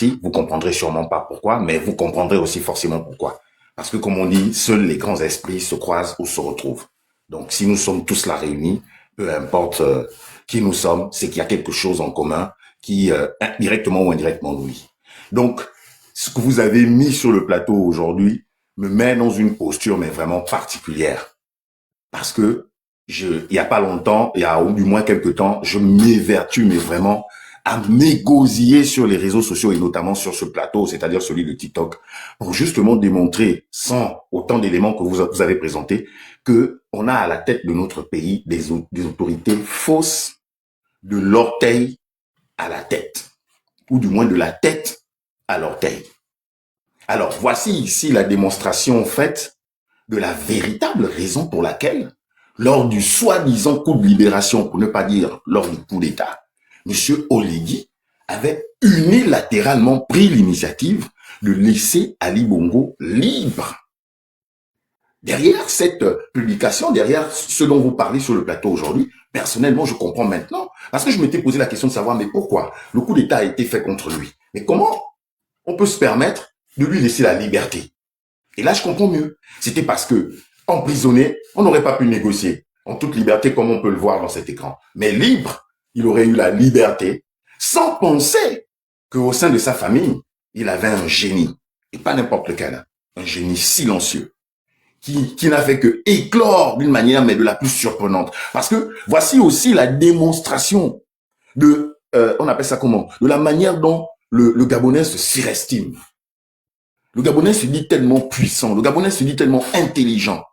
Si, vous comprendrez sûrement pas pourquoi, mais vous comprendrez aussi forcément pourquoi. Parce que comme on dit, seuls les grands esprits se croisent ou se retrouvent. Donc si nous sommes tous là réunis, peu importe qui nous sommes, c'est qu'il y a quelque chose en commun qui, directement ou indirectement, nous lie. Donc, ce que vous avez mis sur le plateau aujourd'hui me met dans une posture, mais vraiment particulière. Parce que il y a pas longtemps, il y a du moins quelques temps, je m'évertue, mais vraiment, à m'égosiller sur les réseaux sociaux et notamment sur ce plateau, c'est-à-dire celui de TikTok, pour justement démontrer, sans autant d'éléments que vous avez présentés, que on a à la tête de notre pays des autorités fausses de l'orteil à la tête, ou du moins de la tête à l'orteil. Alors, voici ici la démonstration faite de la véritable raison pour laquelle, lors du soi-disant coup de libération, pour ne pas dire lors du coup d'État, M. Oligui avait unilatéralement pris l'initiative de laisser Ali Bongo libre. Derrière cette publication, derrière ce dont vous parlez sur le plateau aujourd'hui, personnellement, je comprends maintenant. Parce que je m'étais posé la question de savoir, mais pourquoi le coup d'État a été fait contre lui? Mais comment on peut se permettre de lui laisser la liberté? Et là, je comprends mieux. C'était parce que, emprisonné, on n'aurait pas pu négocier en toute liberté comme on peut le voir dans cet écran. Mais libre, il aurait eu la liberté sans penser qu'au sein de sa famille, il avait un génie. Et pas n'importe lequel. Un génie silencieux. Qui n'a fait que éclore d'une manière, mais de la plus surprenante. Parce que voici aussi la démonstration de, on appelle ça comment? De la manière dont le Gabonais se surestime. Le Gabonais se dit tellement puissant, le Gabonais se dit tellement intelligent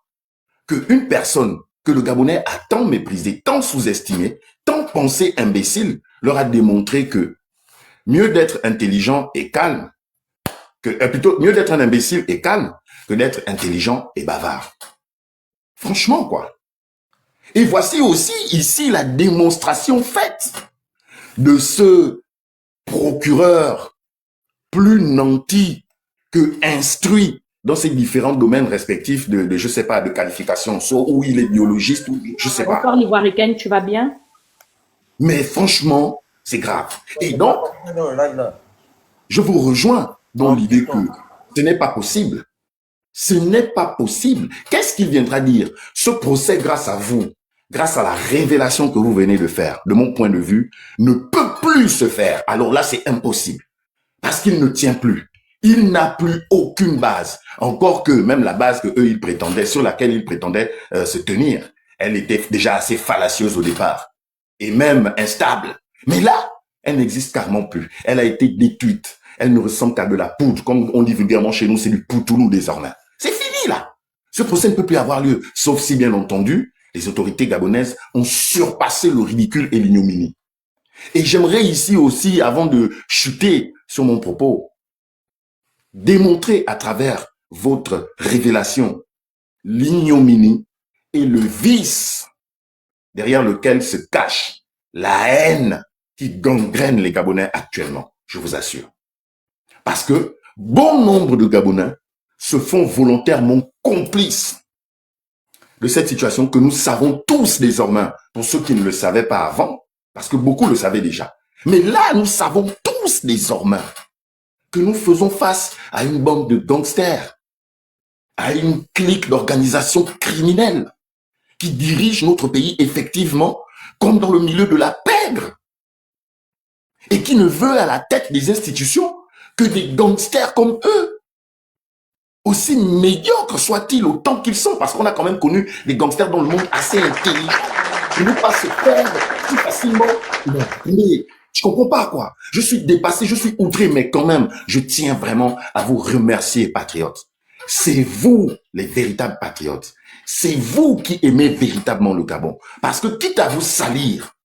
qu'une personne que le Gabonais a tant méprisé, tant sous-estimé, tant pensé imbécile, leur a démontré que mieux d'être intelligent et calme, plutôt mieux d'être un imbécile et calme que d'être intelligent et bavard. Franchement, quoi. Et voici aussi ici la démonstration faite de ce procureur plus nanti que instruit dans ces différents domaines respectifs je sais pas, de qualification, soit où il est biologiste, ou je sais pas. Bonsoir l'ivoiricaine, tu vas bien? Mais franchement, c'est grave. Et donc, je vous rejoins dans l'idée que ce n'est pas possible. Ce n'est pas possible. Qu'est-ce qu'il viendra dire? Ce procès, grâce à vous, grâce à la révélation que vous venez de faire, de mon point de vue, ne peut plus se faire. Alors là, c'est impossible. Parce qu'il ne tient plus. Il n'a plus aucune base. Encore que même la base que eux ils prétendaient, sur laquelle ils prétendaient se tenir, elle était déjà assez fallacieuse au départ. Et même instable. Mais là, elle n'existe carrément plus. Elle a été détruite. Elle ne ressemble qu'à de la poudre. Comme on dit vulgairement chez nous, c'est du poutoulou désormais. C'est fini là. Ce procès ne peut plus avoir lieu. Sauf si, bien entendu, les autorités gabonaises ont surpassé le ridicule et l'ignominie. Et j'aimerais ici aussi, avant de chuter sur mon propos, démontrer à travers votre révélation l'ignominie et le vice derrière lequel se cache la haine qui gangrène les Gabonais actuellement, je vous assure. Parce que bon nombre de Gabonais se font volontairement complices de cette situation que nous savons tous désormais, pour ceux qui ne le savaient pas avant, parce que beaucoup le savaient déjà. Mais là, nous savons tous désormais que nous faisons face à une bande de gangsters, à une clique d'organisations criminelles qui dirigent notre pays effectivement comme dans le milieu de la pègre et qui ne veut à la tête des institutions que des gangsters comme eux, aussi médiocres soient-ils autant qu'ils sont, parce qu'on a quand même connu des gangsters dans le monde assez intelligents, qui ne pas se perdre plus facilement. Non, mais je comprends pas quoi. Je suis dépassé, je suis outré, mais quand même, je tiens vraiment à vous remercier, patriotes. C'est vous les véritables patriotes. C'est vous qui aimez véritablement le Gabon. Parce que quitte à vous salir,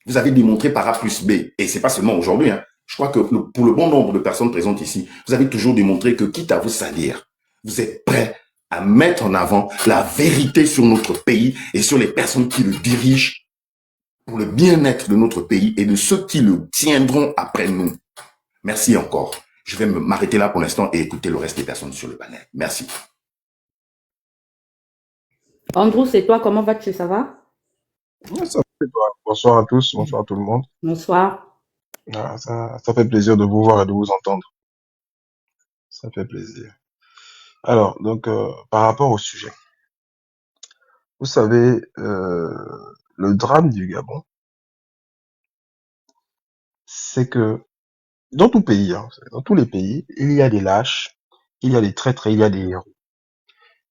vous avez démontré par A plus B, et c'est pas seulement aujourd'hui, hein. Je crois que pour le bon nombre de personnes présentes ici, vous avez toujours démontré que quitte à vous salir, vous êtes prêts à mettre en avant la vérité sur notre pays et sur les personnes qui le dirigent pour le bien-être de notre pays et de ceux qui le tiendront après nous. Merci encore. Je vais m'arrêter là pour l'instant et écouter le reste des personnes sur le panel. Merci. Andrew, c'est toi, comment vas-tu? Ça va? Ouais, ça va, et toi? Bonsoir à tous, bonsoir à tout le monde. Bonsoir. Ah, ça fait plaisir de vous voir et de vous entendre. Ça fait plaisir. Alors, donc, par rapport au sujet, vous savez, le drame du Gabon, c'est que dans tout pays, hein, dans tous les pays, il y a des lâches, il y a des traîtres et il y a des héros.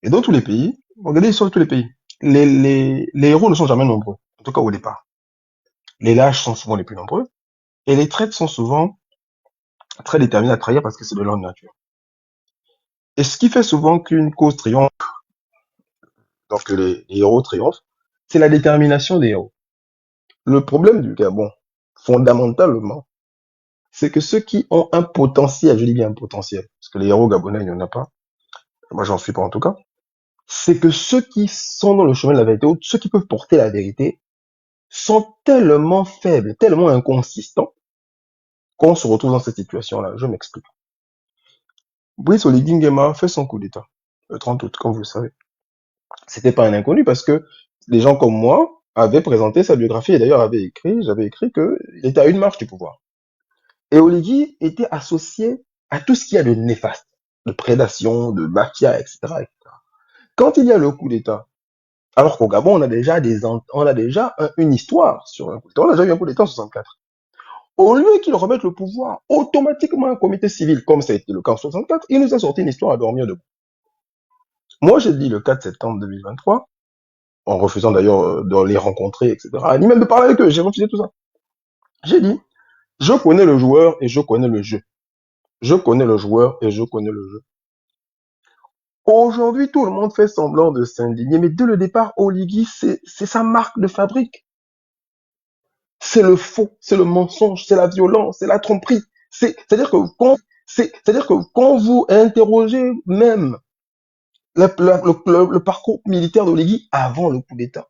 Et dans tous les pays, regardez sur tous les pays, les héros ne sont jamais nombreux, en tout cas au départ. Les lâches sont souvent les plus nombreux et les traîtres sont souvent très déterminés à trahir parce que c'est de leur nature. Et ce qui fait souvent qu'une cause triomphe, donc que les héros triomphent, c'est la détermination des héros. Le problème du Gabon, fondamentalement, c'est que ceux qui ont un potentiel, je dis bien un potentiel, parce que les héros gabonais, il n'y en a pas, moi j'en suis pas en tout cas, c'est que ceux qui sont dans le chemin de la vérité, ou ceux qui peuvent porter la vérité, sont tellement faibles, tellement inconsistants, qu'on se retrouve dans cette situation-là. Je m'explique. Brice Oligui Nguema fait son coup d'État, le 30 août, comme vous le savez. C'était pas un inconnu parce que des gens comme moi avaient présenté sa biographie et d'ailleurs j'avais écrit qu'il était à une marche du pouvoir. Et Oligui était associé à tout ce qu'il y a de néfaste, de prédation, de mafia, etc., etc. Quand il y a le coup d'État, alors qu'au Gabon, on a déjà une histoire sur un coup d'État. On a déjà eu un coup d'État en 64. Au lieu qu'il remette le pouvoir automatiquement à un comité civil, comme ça a été le cas en 64, il nous a sorti une histoire à dormir debout. Moi, j'ai dit le 4 septembre 2023, en refusant d'ailleurs de les rencontrer, etc., ni même de parler avec eux, j'ai refusé tout ça. J'ai dit, je connais le joueur et je connais le jeu. Je connais le joueur et je connais le jeu. Aujourd'hui, tout le monde fait semblant de s'indigner, mais dès le départ, Oligui, c'est sa marque de fabrique. C'est le faux, c'est le mensonge, c'est la violence, c'est la tromperie. C'est-à-dire que quand vous interrogez même le parcours militaire d'Oligui avant le coup d'État,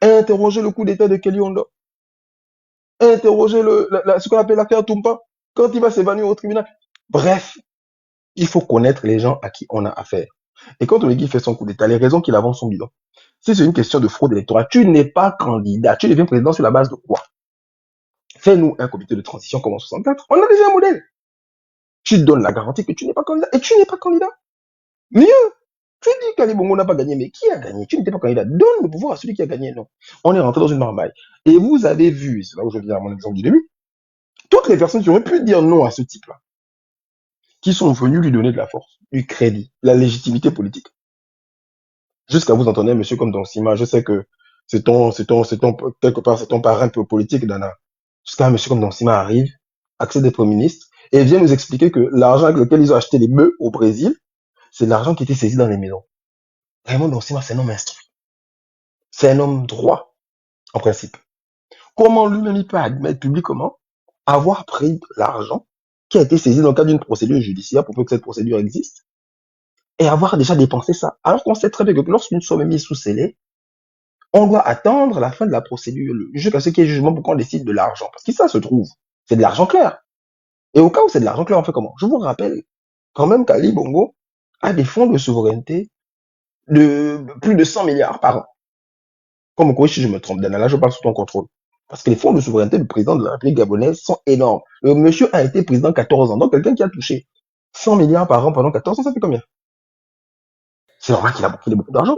interrogez le coup d'État de Kelly Onda, interrogez ce qu'on appelle l'affaire Toumpa, quand il va s'évanouir au tribunal. Bref, il faut connaître les gens à qui on a affaire. Et quand Oligui fait son coup d'État, les raisons qu'il avance sont bidons. Si c'est une question de fraude électorale, tu n'es pas candidat, tu deviens président sur la base de quoi? Fais-nous un comité de transition comme en 64. On a déjà un modèle. Tu donnes la garantie que tu n'es pas candidat. Et tu n'es pas candidat. Mieux, tu dis qu'Ali Bongo n'a pas gagné, mais qui a gagné? Tu n'étais pas candidat. Donne le pouvoir à celui qui a gagné. Non. On est rentré dans une marmaille. Et vous avez vu, c'est là où je viens à mon exemple du début, toutes les personnes qui auraient pu dire non à ce type-là, qui sont venues lui donner de la force, du crédit, la légitimité politique. Jusqu'à vous entendre, monsieur comme Don Sima, je sais que quelque part, c'est ton parrain peu politique, Dana. Jusqu'à un monsieur comme Don Sima arrive, accède des premiers ministres, et vient nous expliquer que l'argent avec lequel ils ont acheté les bœufs au Brésil, c'est l'argent qui était saisi dans les maisons. Raymond Don Sima, c'est un homme instruit. C'est un homme droit, en principe. Comment lui-même il peut admettre publiquement avoir pris l'argent qui a été saisi dans le cadre d'une procédure judiciaire pour peu que cette procédure existe et avoir déjà dépensé ça? Alors qu'on sait très bien que lorsqu'une somme est mise sous scellé, on doit attendre la fin de la procédure, jusqu'à ce qu'il y ait jugement pour qu'on décide de l'argent. Parce que ça se trouve, c'est de l'argent clair. Et au cas où c'est de l'argent clair, on fait comment? Je vous rappelle quand même qu'Ali Bongo a des fonds de souveraineté de plus de 100 milliards par an. Comme quoi, si je me trompe, Dana, là, je parle sous ton contrôle. Parce que les fonds de souveraineté du président de la République gabonaise sont énormes. Le monsieur a été président 14 ans. Donc, quelqu'un qui a touché 100 milliards par an pendant 14 ans, ça fait combien? C'est normal qu'il ait beaucoup d'argent.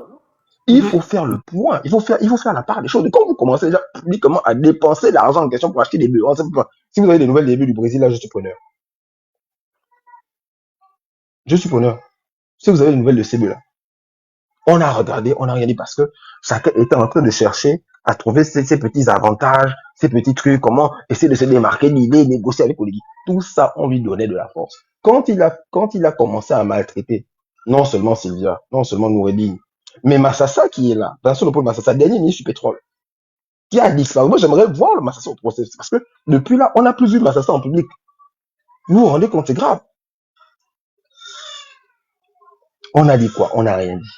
Il faut faire le point. Il faut faire la part des choses. Quand vous commencez déjà publiquement à dépenser l'argent en question pour acheter des bœufs, si vous avez des nouvelles des bœufs du Brésil, là, je suis preneur. Je suis preneur. Si vous avez des nouvelles de ces bœufs-là, on a regardé, on a regardé parce que chacun était en train de chercher à trouver ces petits avantages, ces petits trucs, comment essayer de se démarquer de l'idée, négocier avec Oligui. Tout ça, on lui donnait de la force. Quand il a commencé à maltraiter, non seulement Sylvia, non seulement Noureddine, mais Massassa qui est là, dans le pôle Massassa, dernier ministre du pétrole, qui a disparu. Moi, j'aimerais voir le Massassa au procès, parce que depuis là, on n'a plus vu le Massassa en public. Vous vous rendez compte, c'est grave. On a dit quoi? On n'a rien dit.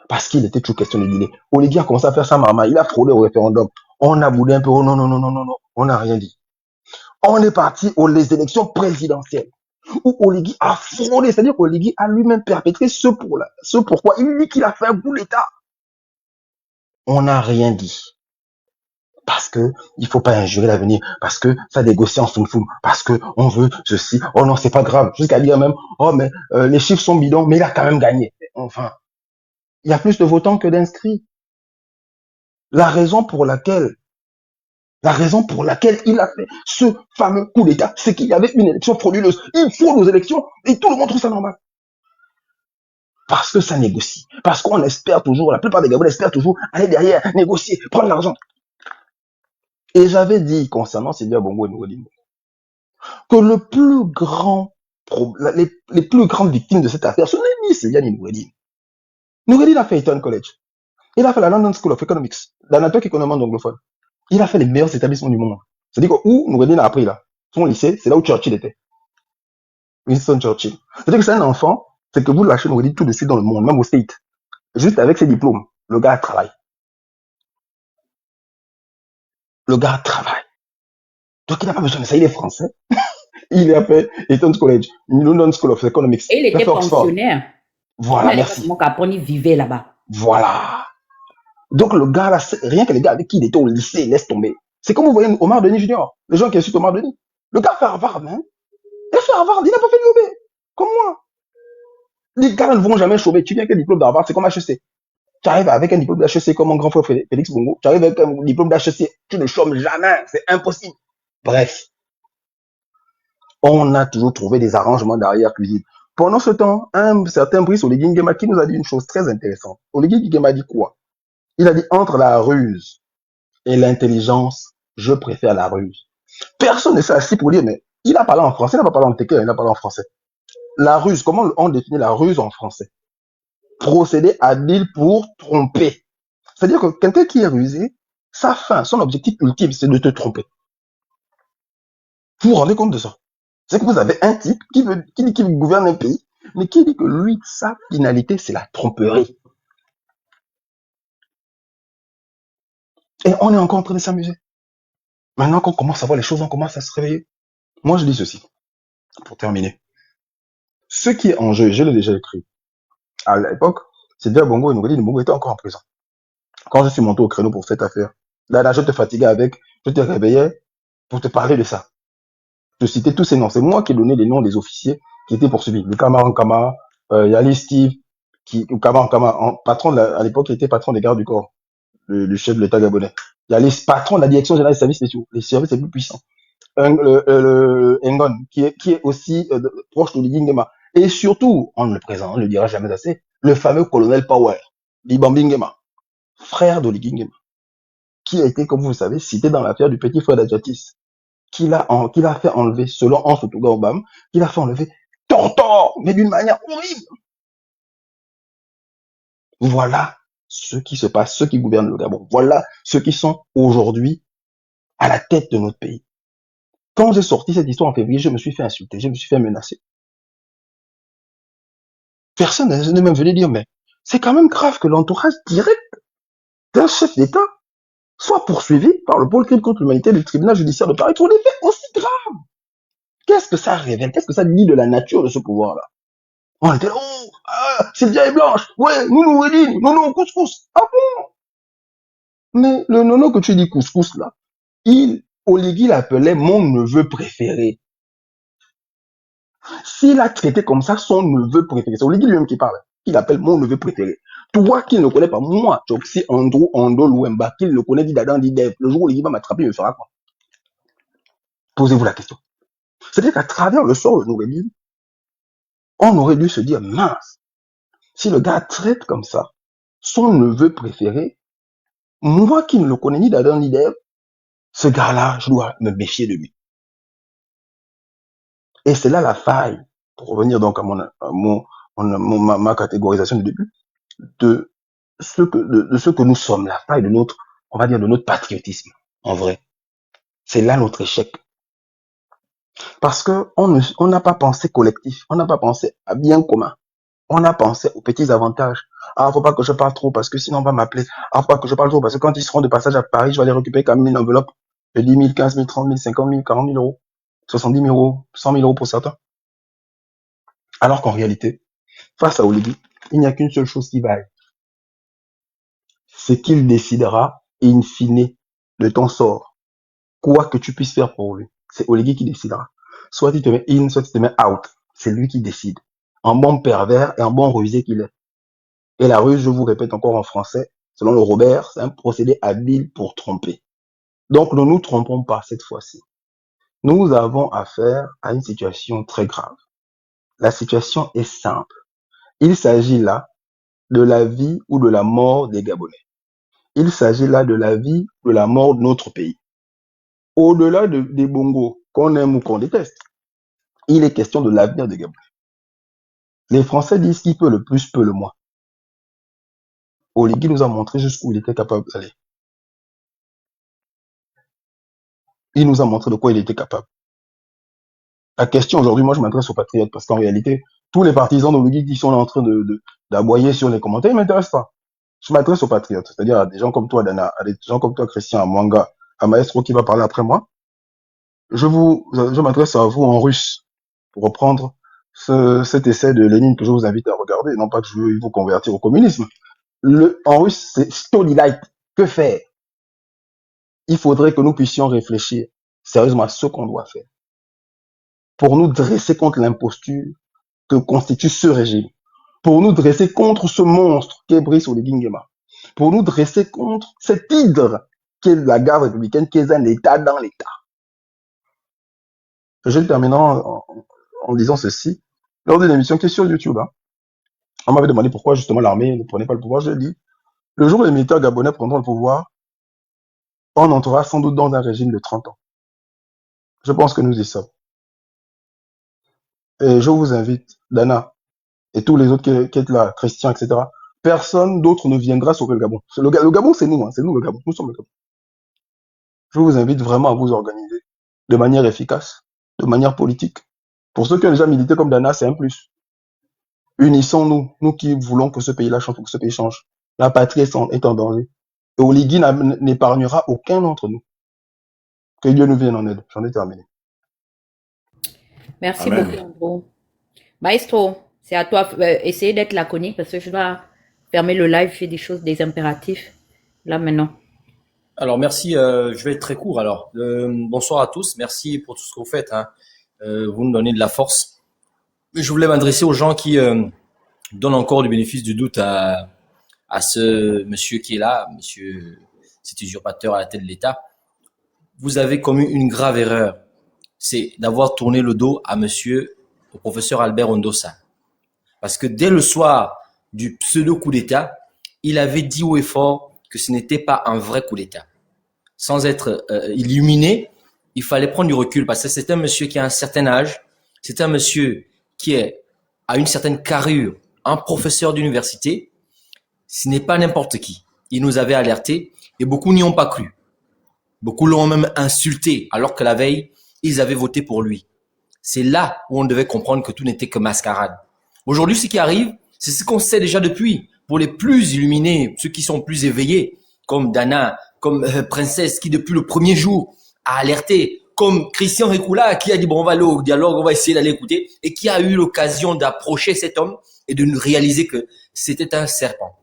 Parce qu'il était toujours question de dîner. Oligui a commencé à faire sa maman. Il a fraudé au référendum. On a voulu un peu. Oh non, non, non, non, non, non. On n'a rien dit. On est parti aux élections présidentielles. Où Oligui a fraudé. C'est-à-dire qu'Oligui a lui-même perpétré ce pourquoi il dit qu'il a fait un coup d'État. On n'a rien dit. Parce que il faut pas injurer l'avenir, parce que ça négocie en soum-soum, parce que on veut ceci. Oh non, c'est pas grave. Jusqu'à dire même, oh mais les chiffres sont bidons, mais il a quand même gagné. Enfin, il y a plus de votants que d'inscrits. La raison pour laquelle, la raison pour laquelle il a fait ce fameux coup d'État, c'est qu'il y avait une élection frauduleuse. Il faut nos élections et tout le monde trouve ça normal. Parce que ça négocie. Parce qu'on espère toujours, la plupart des Gabonais espèrent toujours aller derrière, négocier, prendre l'argent. Et j'avais dit concernant Sylvia Bongo et Noureddine que le plus grand les plus grandes victimes de cette affaire, ce n'est ni Sylvia ni Noureddine. Noureddine a fait Eton College. Il a fait la London School of Economics, dans network économie anglophone. Il a fait les meilleurs établissements du monde. C'est-à-dire que où Noureddine a appris là, son lycée, c'est là où Churchill était. Winston Churchill. C'est-à-dire que c'est un enfant, c'est que vous lâchez Noureddine tout de suite dans le monde, même au State. Juste avec ses diplômes, le gars travaille. Le gars travaille. Donc il n'a pas besoin de ça, il est français. Il a fait Eton College, London School of Economics. Et il était pensionnaire. Voilà, merci. Mon Capone, il vivait là-bas. Voilà. Donc le gars là, rien que les gars avec qui il était au lycée, laisse tomber. C'est comme vous voyez Omar Denis Junior, les gens qui insultent Omar Denis. Le gars fait Harvard, hein. Il a fait Harvard, il n'a pas fait l'UOB. Comme moi. Les gars ne vont jamais chômer. Tu viens avec un diplôme d'Harvard, c'est comme HEC. Tu arrives avec un diplôme d'HEC comme mon grand frère Félix Bongo. Tu arrives avec un diplôme d'HEC, tu ne chômes jamais. C'est impossible. Bref. On a toujours trouvé des arrangements d'arrière-cuisine. Pendant ce temps, un certain Brice Oligui Nguema qui nous a dit une chose très intéressante. Oligui Nguema a dit quoi? Il a dit entre la ruse et l'intelligence, je préfère la ruse. Personne ne s'est assis pour dire, mais il a parlé en français, il n'a pas parlé en téquin, il a parlé en français. La ruse, comment on définit la ruse en français? Procéder habile pour tromper. C'est-à-dire que quelqu'un qui est rusé, sa fin, son objectif ultime, c'est de te tromper. Vous vous rendez compte de ça? C'est que vous avez un type qui dit qu'il gouverne un pays, mais qui dit que lui, sa finalité, c'est la tromperie. Et on est encore en train de s'amuser. Maintenant qu'on commence à voir les choses, on commence à se réveiller. Moi, je dis ceci, pour terminer. Ce qui est en jeu, je l'ai déjà écrit. À l'époque, Sylvia Bongo et Noureddine Bongo étaient encore en prison. Quand je suis monté au créneau pour cette affaire, là, je te fatiguais avec, je te réveillais pour te parler de ça. Je citais tous ces noms. C'est moi qui ai donné les noms des officiers qui étaient poursuivis. Le Kama Nkama, Yali Steve, Kama Nkama, patron à l'époque, il était patron des gardes du corps, le chef de l'État gabonais. Il y a les patrons de la direction générale des services spéciaux, les services les plus puissants. Le Engon, qui est aussi proche d'Oligui Nguema. Et surtout, on ne le dira jamais assez, le fameux colonel Power, Libambi Nguema, frère d'Oligui Nguema, qui a été, comme vous le savez, cité dans l'affaire du petit frère d'Adjatis, qu'il a fait enlever, selon Anse Touga Obama, qu'il a fait enlever Tortor, mais d'une manière horrible. Voilà ce qui se passe, ceux qui gouvernent le Gabon. Voilà ceux qui sont aujourd'hui à la tête de notre pays. Quand j'ai sorti cette histoire en février, je me suis fait insulter, je me suis fait menacer. Personne n'est même venu dire, mais c'est quand même grave que l'entourage direct d'un chef d'État soit poursuivi par le pôle crime contre l'humanité du tribunal judiciaire de Paris pour des faits aussi graves. Qu'est-ce que ça révèle? Qu'est-ce que ça dit de la nature de ce pouvoir-là? On était là, oh, Sylvia est blanche, ouais, nounou Edine, nono couscous. Ah bon? Mais le nono que tu dis couscous là, Oligui l'appelait mon neveu préféré. S'il a traité comme ça son neveu préféré, c'est Oligui lui-même qui parle, il appelle mon neveu préféré. Toi qui ne le connais pas, moi, Choksi Andrew Ando Louemba, qui le connaît, dit d'Adam, dit Dev, le jour où Oligui va m'attraper, il me fera quoi? Posez-vous la question. C'est-à-dire qu'à travers le sort de Noureddine, on aurait dû se dire, mince, si le gars traite comme ça son neveu préféré, moi qui ne le connais ni d'Adam ni d'Ève, ce gars-là, je dois me méfier de lui. Et c'est là la faille, pour revenir donc à ma catégorisation du début, de ce que nous sommes, la faille de notre, on va dire, de notre patriotisme, en vrai. C'est là notre échec. Parce que on n'a pas pensé collectif, on n'a pas pensé à bien commun. On a pensé aux petits avantages. Ah, faut pas que je parle trop parce que sinon on va m'appeler. Ah, faut pas que je parle trop parce que quand ils seront de passage à Paris, je vais aller récupérer quand même une enveloppe de 10 000, 15 000, 30 000, 50 000, 40 000 euros, 70 000 euros, 100 000 euros pour certains. Alors qu'en réalité, face à Oligui, il n'y a qu'une seule chose qui vaille. C'est qu'il décidera in fine de ton sort, quoi que tu puisses faire pour lui, c'est Oligui qui décidera. Soit tu te mets in, soit tu te mets out. C'est lui qui décide. Un bon pervers et un bon rusé qu'il est. Et la ruse, je vous répète encore en français, selon le Robert, c'est un procédé habile pour tromper. Donc ne nous trompons pas cette fois-ci. Nous avons affaire à une situation très grave. La situation est simple. Il s'agit là de la vie ou de la mort des Gabonais. Il s'agit là de la vie ou de la mort de notre pays. Au-delà des bongos qu'on aime ou qu'on déteste, il est question de l'avenir des Gabonais. Les Français disent qui peut le plus peut le moins. Oligui nous a montré jusqu'où il était capable d'aller. Il nous a montré de quoi il était capable. La question aujourd'hui, moi je m'adresse aux patriotes parce qu'en réalité, tous les partisans d'Oligui qui sont en train d'aboyer sur les commentaires, ils ne m'intéressent pas. Je m'adresse aux patriotes, c'est-à-dire à des gens comme toi, Dana, à des gens comme toi, Christian, à Mwanga, à Maestro qui va parler après moi. Je m'adresse à vous en russe pour reprendre cet essai de Lénine que je vous invite à regarder. Non pas que je veux vous convertir au communisme. En russe, c'est Stolilite. Que faire? Il faudrait que nous puissions réfléchir sérieusement à ce qu'on doit faire pour nous dresser contre l'imposture que constitue ce régime, pour nous dresser contre ce monstre qu'est Brice Oligui Nguema, pour nous dresser contre cet hydre qu'est la garde républicaine, qui est un État dans l'État. Je terminerai en disant ceci. Lors d'une émission qui est sur YouTube, on m'avait demandé pourquoi justement l'armée ne prenait pas le pouvoir. Je dis, le jour où les militaires gabonais prendront le pouvoir, on entrera sans doute dans un régime de 30 ans. Je pense que nous y sommes. Et je vous invite, Dana, et tous les autres qui êtes là, Christian, etc. Personne d'autre ne viendra sauver le Gabon. Le Gabon, c'est nous, c'est nous le Gabon. Nous sommes le Gabon. Je vous invite vraiment à vous organiser de manière efficace, de manière politique. Pour ceux qui ont déjà milité comme Dana, c'est un plus. Unissons-nous, nous qui voulons que ce pays-là change, que ce pays change. La patrie est en danger. Et Oligui n'épargnera aucun d'entre nous. Que Dieu nous vienne en aide. J'en ai terminé. Merci beaucoup, Andro. Maestro, c'est à toi. Essayez d'être laconique parce que je dois fermer le live, faire des impératifs. Là, maintenant. Alors, merci. Je vais être très court. Alors, bonsoir à tous. Merci pour tout ce que vous faites. Vous nous donnez de la force. Je voulais m'adresser aux gens qui donnent encore du bénéfice du doute à ce monsieur qui est là, monsieur cet usurpateur à la tête de l'État. Vous avez commis une grave erreur. C'est d'avoir tourné le dos à au professeur Albert Ondossa. Parce que dès le soir du pseudo-coup d'État, il avait dit haut et fort que ce n'était pas un vrai coup d'État. Sans être illuminé, il fallait prendre du recul parce que c'est un monsieur qui a un certain âge, c'est un monsieur qui a une certaine carrure, un professeur d'université. Ce n'est pas n'importe qui. Il nous avait alertés et beaucoup n'y ont pas cru. Beaucoup l'ont même insulté alors que la veille, ils avaient voté pour lui. C'est là où on devait comprendre que tout n'était que mascarade. Aujourd'hui, ce qui arrive, c'est ce qu'on sait déjà depuis. Pour les plus illuminés, ceux qui sont plus éveillés, comme Dana, comme Princesse, qui depuis le premier jour a alerté, comme Christian Rekula, qui a dit, bon, on va aller au dialogue, on va essayer d'aller écouter, et qui a eu l'occasion d'approcher cet homme et de réaliser que c'était un serpent.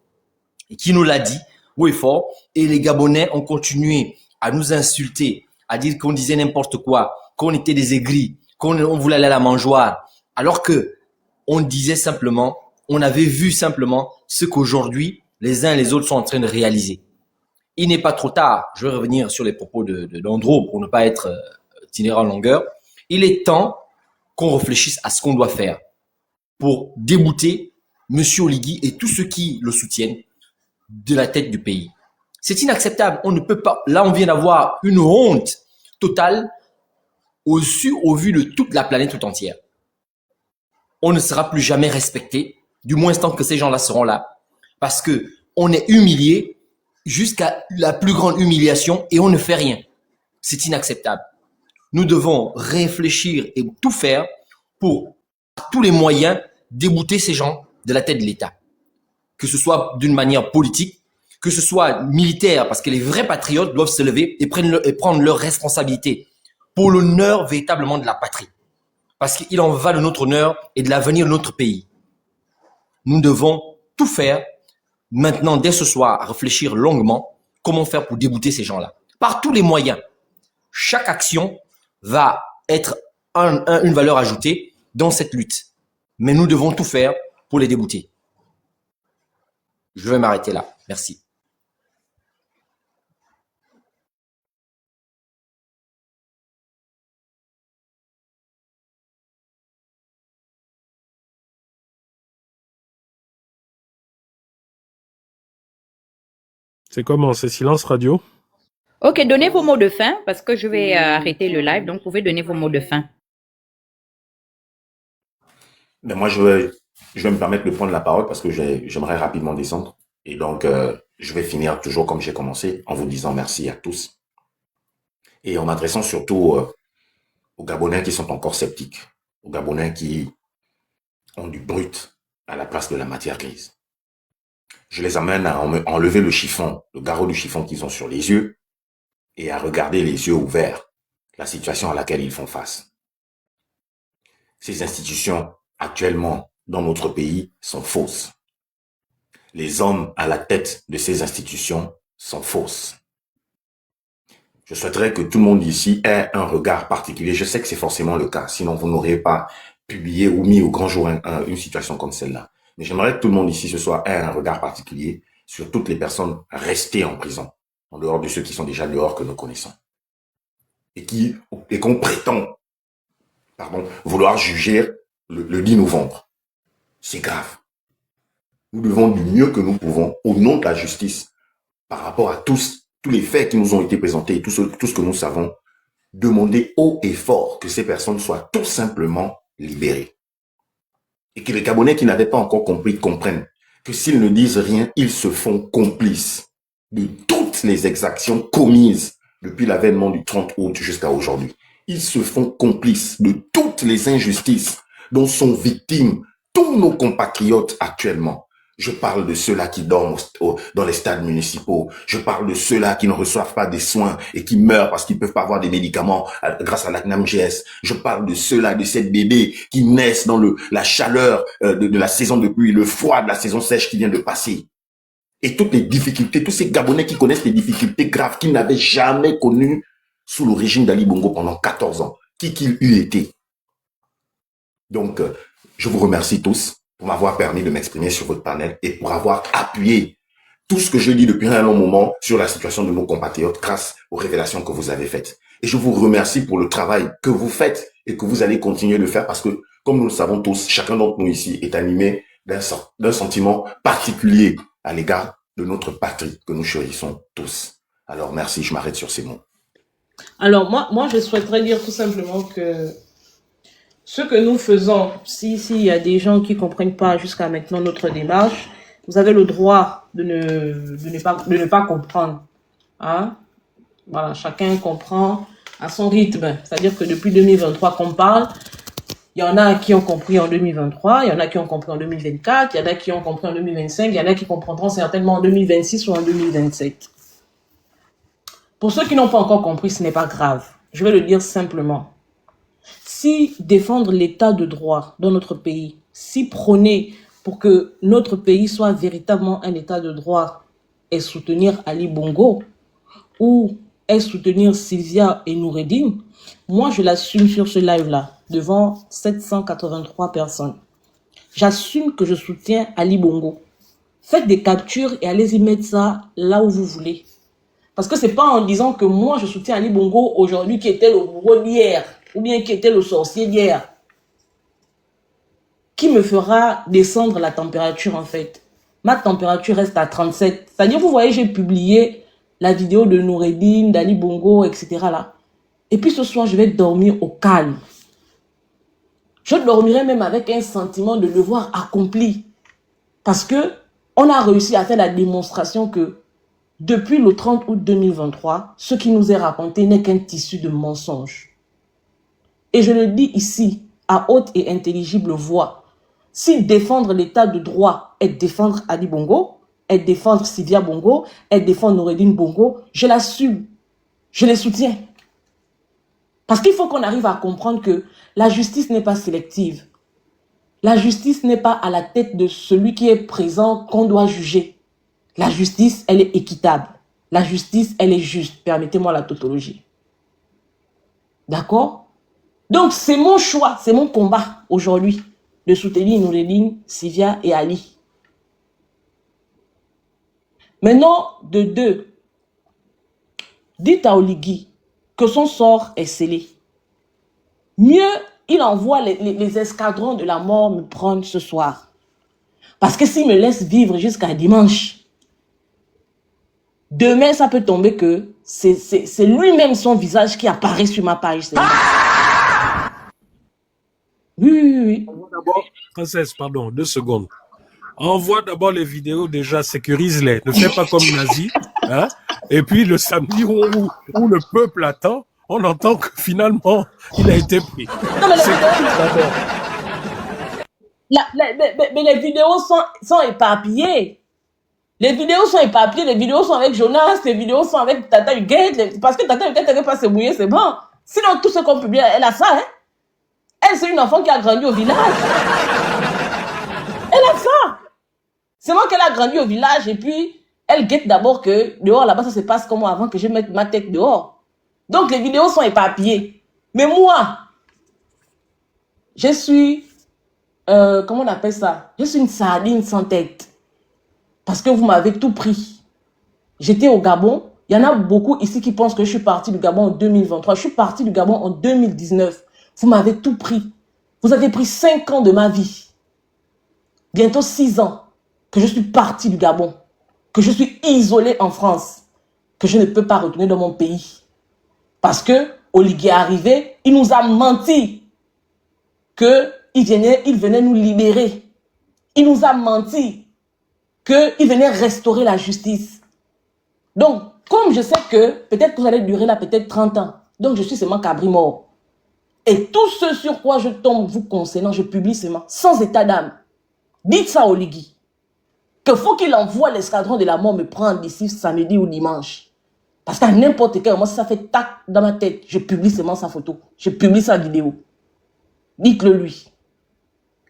Et qui nous l'a dit, haut et fort, et les Gabonais ont continué à nous insulter, à dire qu'on disait n'importe quoi, qu'on était des aigris, qu'on voulait aller à la mangeoire, alors que on disait simplement, on avait vu simplement ce qu'aujourd'hui, les uns et les autres sont en train de réaliser. Il n'est pas trop tard, je vais revenir sur les propos d'Andro pour ne pas être tiré en longueur. Il est temps qu'on réfléchisse à ce qu'on doit faire pour débouter M. Oligui et tous ceux qui le soutiennent de la tête du pays. C'est inacceptable, on ne peut pas. Là, on vient d'avoir une honte totale au vu de toute la planète tout entière. On ne sera plus jamais respecté, du moins tant que ces gens-là seront là, parce que on est humilié jusqu'à la plus grande humiliation et on ne fait rien. C'est inacceptable. Nous devons réfléchir et tout faire pour, par tous les moyens, débouter ces gens de la tête de l'État. Que ce soit d'une manière politique, que ce soit militaire, parce que les vrais patriotes doivent se lever et prendre leurs responsabilités pour l'honneur véritablement de la patrie. Parce qu'il en va de notre honneur et de l'avenir de notre pays. Nous devons tout faire maintenant, dès ce soir, à réfléchir longuement comment faire pour débouter ces gens-là. par tous les moyens. Chaque action va être une valeur ajoutée dans cette lutte. Mais nous devons tout faire pour les débouter. Je vais m'arrêter là. Merci. C'est comment? C'est silence radio? Ok, donnez vos mots de fin parce que je vais arrêter le live. Donc, vous pouvez donner vos mots de fin. Mais moi, je vais me permettre de prendre la parole parce que j'aimerais rapidement descendre. Et donc, je vais finir toujours comme j'ai commencé en vous disant merci à tous. Et en m'adressant surtout aux Gabonais qui sont encore sceptiques, aux Gabonais qui ont du brut à la place de la matière grise. Je les amène à enlever le chiffon, le garrot du chiffon qu'ils ont sur les yeux et à regarder les yeux ouverts la situation à laquelle ils font face. Ces institutions, actuellement, dans notre pays, sont fausses. Les hommes à la tête de ces institutions sont fausses. Je souhaiterais que tout le monde ici ait un regard particulier. Je sais que c'est forcément le cas, sinon vous n'auriez pas publié ou mis au grand jour une situation comme celle-là. Mais j'aimerais que tout le monde ici ce soir ait un regard particulier sur toutes les personnes restées en prison, en dehors de ceux qui sont déjà dehors que nous connaissons. Et qu'on prétend, vouloir juger le 10 novembre. C'est grave. Nous devons du mieux que nous pouvons, au nom de la justice, par rapport à tous les faits qui nous ont été présentés et tout ce que nous savons, demander haut et fort que ces personnes soient tout simplement libérées. Et que les Gabonais qui n'avaient pas encore compris comprennent que s'ils ne disent rien, ils se font complices de toutes les exactions commises depuis l'avènement du 30 août jusqu'à aujourd'hui. Ils se font complices de toutes les injustices dont sont victimes tous nos compatriotes actuellement. Je parle de ceux-là qui dorment dans les stades municipaux. Je parle de ceux-là qui ne reçoivent pas des soins et qui meurent parce qu'ils ne peuvent pas avoir des médicaments grâce à la CNAMGS. Je parle de ceux-là, de ces bébés qui naissent dans la chaleur de la saison de pluie, le froid de la saison sèche qui vient de passer. Et toutes les difficultés, tous ces Gabonais qui connaissent les difficultés graves qu'ils n'avaient jamais connues sous le régime d'Ali Bongo pendant 14 ans, qui qu'il eût été. Donc, je vous remercie tous pour m'avoir permis de m'exprimer sur votre panel et pour avoir appuyé tout ce que je dis depuis un long moment sur la situation de nos compatriotes grâce aux révélations que vous avez faites. Et je vous remercie pour le travail que vous faites et que vous allez continuer de faire parce que, comme nous le savons tous, chacun d'entre nous ici est animé d'un sentiment particulier à l'égard de notre patrie que nous chérissons tous. Alors, merci, je m'arrête sur ces mots. Alors, moi, je souhaiterais dire tout simplement que ce que nous faisons, s'il y a des gens qui ne comprennent pas jusqu'à maintenant notre démarche, vous avez le droit de ne pas comprendre. Hein? Voilà, chacun comprend à son rythme. C'est-à-dire que depuis 2023 qu'on parle, il y en a qui ont compris en 2023, il y en a qui ont compris en 2024, il y en a qui ont compris en 2025, il y en a qui comprendront certainement en 2026 ou en 2027. Pour ceux qui n'ont pas encore compris, ce n'est pas grave. Je vais le dire simplement. Si défendre l'état de droit dans notre pays, si prôner pour que notre pays soit véritablement un état de droit est soutenir Ali Bongo ou est soutenir Sylvia et Noureddine, moi je l'assume sur ce live-là, devant 783 personnes. J'assume que je soutiens Ali Bongo. Faites des captures et allez-y mettre ça là où vous voulez. Parce que c'est pas en disant que moi je soutiens Ali Bongo aujourd'hui qui était le bourreau d'hier ou bien qui était le sorcier d'hier qui me fera descendre la température en fait. Ma température reste à 37. C'est-à-dire, vous voyez, j'ai publié la vidéo de Noureddine, d'Ali Bongo, etc. là. Et puis ce soir, je vais dormir au calme. Je dormirai même avec un sentiment de devoir accompli. Parce que on a réussi à faire la démonstration que depuis le 30 août 2023, ce qui nous est raconté n'est qu'un tissu de mensonges. Et je le dis ici, à haute et intelligible voix. Si défendre l'état de droit est défendre Ali Bongo, est défendre Sylvia Bongo, est défendre Noureddine Bongo, je l'assume. Je les soutiens. Parce qu'il faut qu'on arrive à comprendre que la justice n'est pas sélective. La justice n'est pas à la tête de celui qui est présent qu'on doit juger. La justice, elle est équitable. La justice, elle est juste. Permettez-moi la tautologie. D'accord? Donc, c'est mon choix, c'est mon combat aujourd'hui de soutenir Noureddine, Sylvia et Ali. Maintenant, de deux, dites à Oligui que son sort est scellé. Mieux, il envoie les escadrons de la mort me prendre ce soir. Parce que s'il me laisse vivre jusqu'à dimanche, demain, ça peut tomber que c'est lui-même son visage qui apparaît sur ma page. Oui. Princesse, pardon, 2 secondes. Envoie d'abord les vidéos déjà, sécurise-les. Ne fais pas comme Nazi. Hein? Et puis le samedi où le peuple attend, on entend que finalement, il a été pris. Non, mais les vidéos sont éparpillées. Les vidéos sont éparpillées, les vidéos sont avec Jonas, les vidéos sont avec Tata Huguette, parce que Tata Huguette, elle ne veut pas se mouiller, c'est bon. Sinon, tout ce qu'on publie, elle a ça, hein. Elle, c'est une enfant qui a grandi au village. Elle a ça. C'est moi qu'elle a grandi au village et puis elle guette d'abord que dehors, là-bas, ça se passe comme avant que je mette ma tête dehors. Donc, les vidéos sont éparpillées. Mais moi, je suis, comment on appelle ça? Je suis une sardine sans tête. Parce que vous m'avez tout pris. J'étais au Gabon. Il y en a beaucoup ici qui pensent que je suis partie du Gabon en 2023. Je suis partie du Gabon en 2019. Vous m'avez tout pris. Vous avez pris 5 ans de ma vie. Bientôt 6 ans que je suis partie du Gabon. Que je suis isolée en France. Que je ne peux pas retourner dans mon pays. Parce que Oligui est arrivé, il nous a menti. Qu'il venait nous libérer. Il nous a menti. Qu'il venait restaurer la justice. Donc, comme je sais que peut-être que vous allez durer là peut-être 30 ans, donc je suis seulement cabri mort. Et tout ce sur quoi je tombe vous concernant, je publie seulement, sans état d'âme. Dites ça au Oligui. Que faut qu'il envoie l'escadron de la mort me prendre d'ici samedi ou dimanche. Parce qu'à n'importe quel moment, si ça fait tac dans ma tête, je publie seulement sa photo. Je publie sa vidéo. Dites-le lui.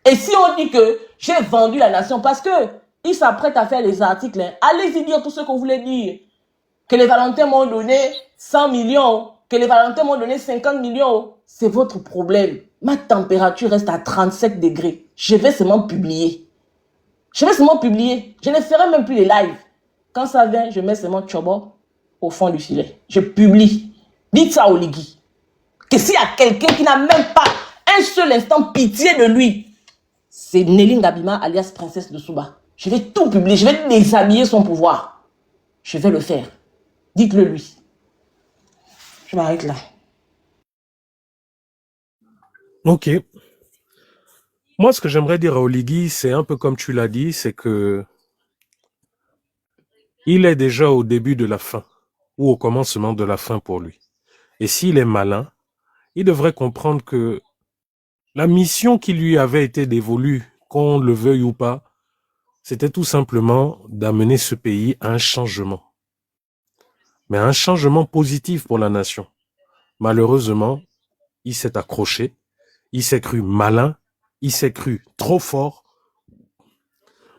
Et si on dit que j'ai vendu la nation, parce que il s'apprête à faire les articles, hein, allez-y dire tout ce que vous voulez dire. Que les Valentins m'ont donné 100 millions, que les Valentins m'ont donné 50 millions, c'est votre problème. Ma température reste à 37 degrés. Je vais seulement publier. Je vais seulement publier. Je ne ferai même plus les lives. Quand ça vient, je mets seulement Tchobo au fond du filet. Je publie. Dites ça au Oligui. Que s'il y a quelqu'un qui n'a même pas un seul instant pitié de lui, c'est Nelly Ngabima alias Princesse de Souba. Je vais tout publier. Je vais déshabiller son pouvoir. Je vais le faire. Dites-le lui. Je m'arrête là. Ok. Moi, ce que j'aimerais dire à Oligui, c'est un peu comme tu l'as dit, c'est que il est déjà au début de la fin, ou au commencement de la fin pour lui. Et s'il est malin, il devrait comprendre que la mission qui lui avait été dévolue, qu'on le veuille ou pas, c'était tout simplement d'amener ce pays à un changement. Mais un changement positif pour la nation. Malheureusement, il s'est accroché, il s'est cru malin, il s'est cru trop fort,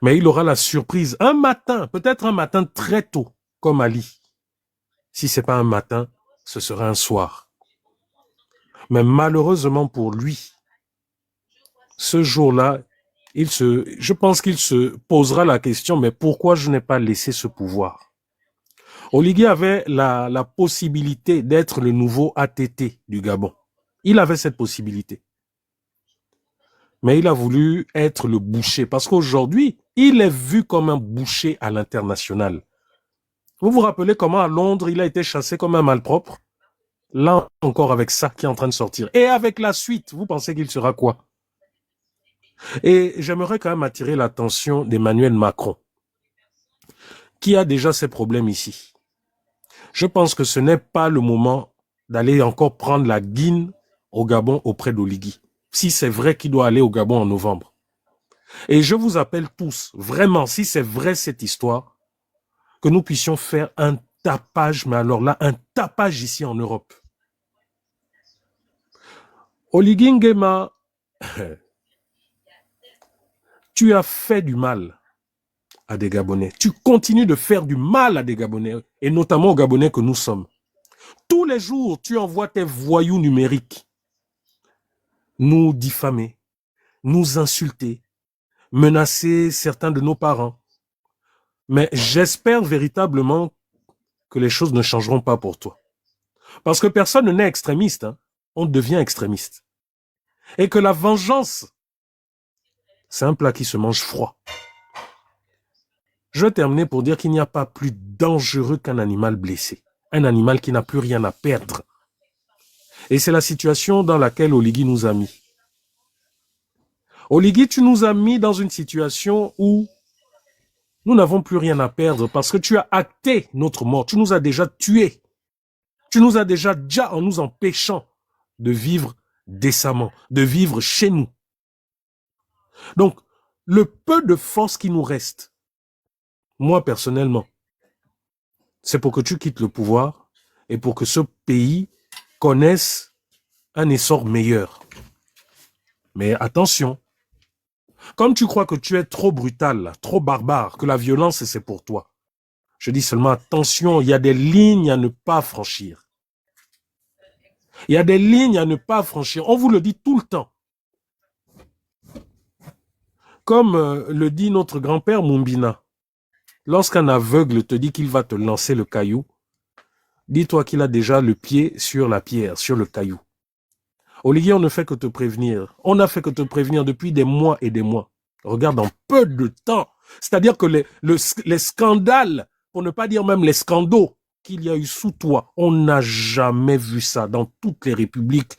mais il aura la surprise un matin, peut-être un matin très tôt, comme Ali. Si c'est pas un matin, ce sera un soir. Mais malheureusement pour lui, ce jour-là, je pense qu'il se posera la question, mais pourquoi je n'ai pas laissé ce pouvoir? Oligui avait la possibilité d'être le nouveau ATT du Gabon. Il avait cette possibilité. Mais il a voulu être le boucher, parce qu'aujourd'hui, il est vu comme un boucher à l'international. Vous vous rappelez comment à Londres, il a été chassé comme un malpropre? Là encore avec ça qui est en train de sortir. Et avec la suite, vous pensez qu'il sera quoi? Et j'aimerais quand même attirer l'attention d'Emmanuel Macron, qui a déjà ses problèmes ici. Je pense que ce n'est pas le moment d'aller encore prendre la guine au Gabon auprès d'Oligui, si c'est vrai qu'il doit aller au Gabon en novembre. Et je vous appelle tous, vraiment, si c'est vrai cette histoire, que nous puissions faire un tapage, mais alors là, un tapage ici en Europe. Oligui Nguema, tu as fait du mal à des Gabonais. Tu continues de faire du mal à des Gabonais, et notamment aux Gabonais que nous sommes. Tous les jours, tu envoies tes voyous numériques nous diffamer, nous insulter, menacer certains de nos parents. Mais j'espère véritablement que les choses ne changeront pas pour toi. Parce que personne n'est extrémiste, hein. On devient extrémiste. Et que la vengeance, c'est un plat qui se mange froid. Je vais terminer pour dire qu'il n'y a pas plus dangereux qu'un animal blessé. Un animal qui n'a plus rien à perdre. Et c'est la situation dans laquelle Oligui nous a mis. Oligui, tu nous as mis dans une situation où nous n'avons plus rien à perdre parce que tu as acté notre mort. Tu nous as déjà tués. Tu nous as déjà en nous empêchant de vivre décemment, de vivre chez nous. Donc, le peu de force qui nous reste, moi personnellement, c'est pour que tu quittes le pouvoir et pour que ce pays connaisse un essor meilleur. Mais attention, comme tu crois que tu es trop brutal, trop barbare, que la violence c'est pour toi, je dis seulement attention, il y a des lignes à ne pas franchir. Il y a des lignes à ne pas franchir. On vous le dit tout le temps. Comme le dit notre grand-père Mumbina, lorsqu'un aveugle te dit qu'il va te lancer le caillou, dis-toi qu'il a déjà le pied sur la pierre, sur le caillou. Olivier, on ne fait que te prévenir. On n'a fait que te prévenir depuis des mois et des mois. Regarde, en peu de temps. C'est-à-dire que les scandales, pour ne pas dire même les scandaux qu'il y a eu sous toi, on n'a jamais vu ça dans toutes les républiques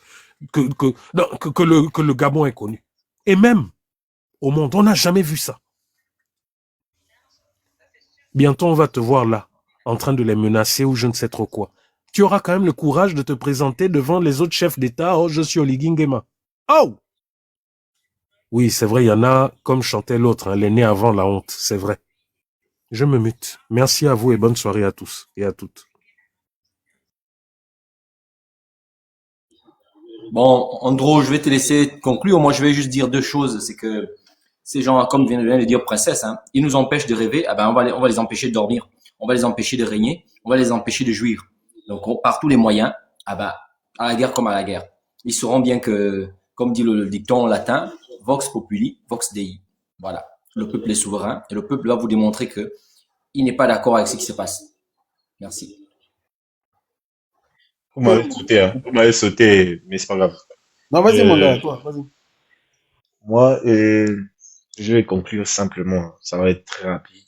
que le Gabon ait connu. Et même au monde, on n'a jamais vu ça. Bientôt, on va te voir là, en train de les menacer ou je ne sais trop quoi. Tu auras quand même le courage de te présenter devant les autres chefs d'État. Oh, je suis Oligui Nguema. Oh! Oui, c'est vrai, il y en a, comme chantait l'autre, hein, les nés avant la honte, c'est vrai. Je me mute. Merci à vous et bonne soirée à tous et à toutes. Bon, Andro, je vais te laisser conclure. Moi, je vais juste dire deux choses. C'est que ces gens, comme vient de dire Princesse, hein, ils nous empêchent de rêver. Ah ben, on va les empêcher de dormir. On va les empêcher de régner. On va les empêcher de jouir. Donc, par tous les moyens, ah ben, à la guerre comme à la guerre. Ils sauront bien que, comme dit le dicton latin, vox populi, vox dei. Voilà. Le peuple est souverain et le peuple va vous démontrer que il n'est pas d'accord avec ce qui se passe. Merci. Vous m'avez sauté, hein. Vous m'avez sauté, mais c'est pas grave. Non, vas-y, mon gars, toi, vas-y. Moi, je vais conclure simplement. Ça va être très rapide.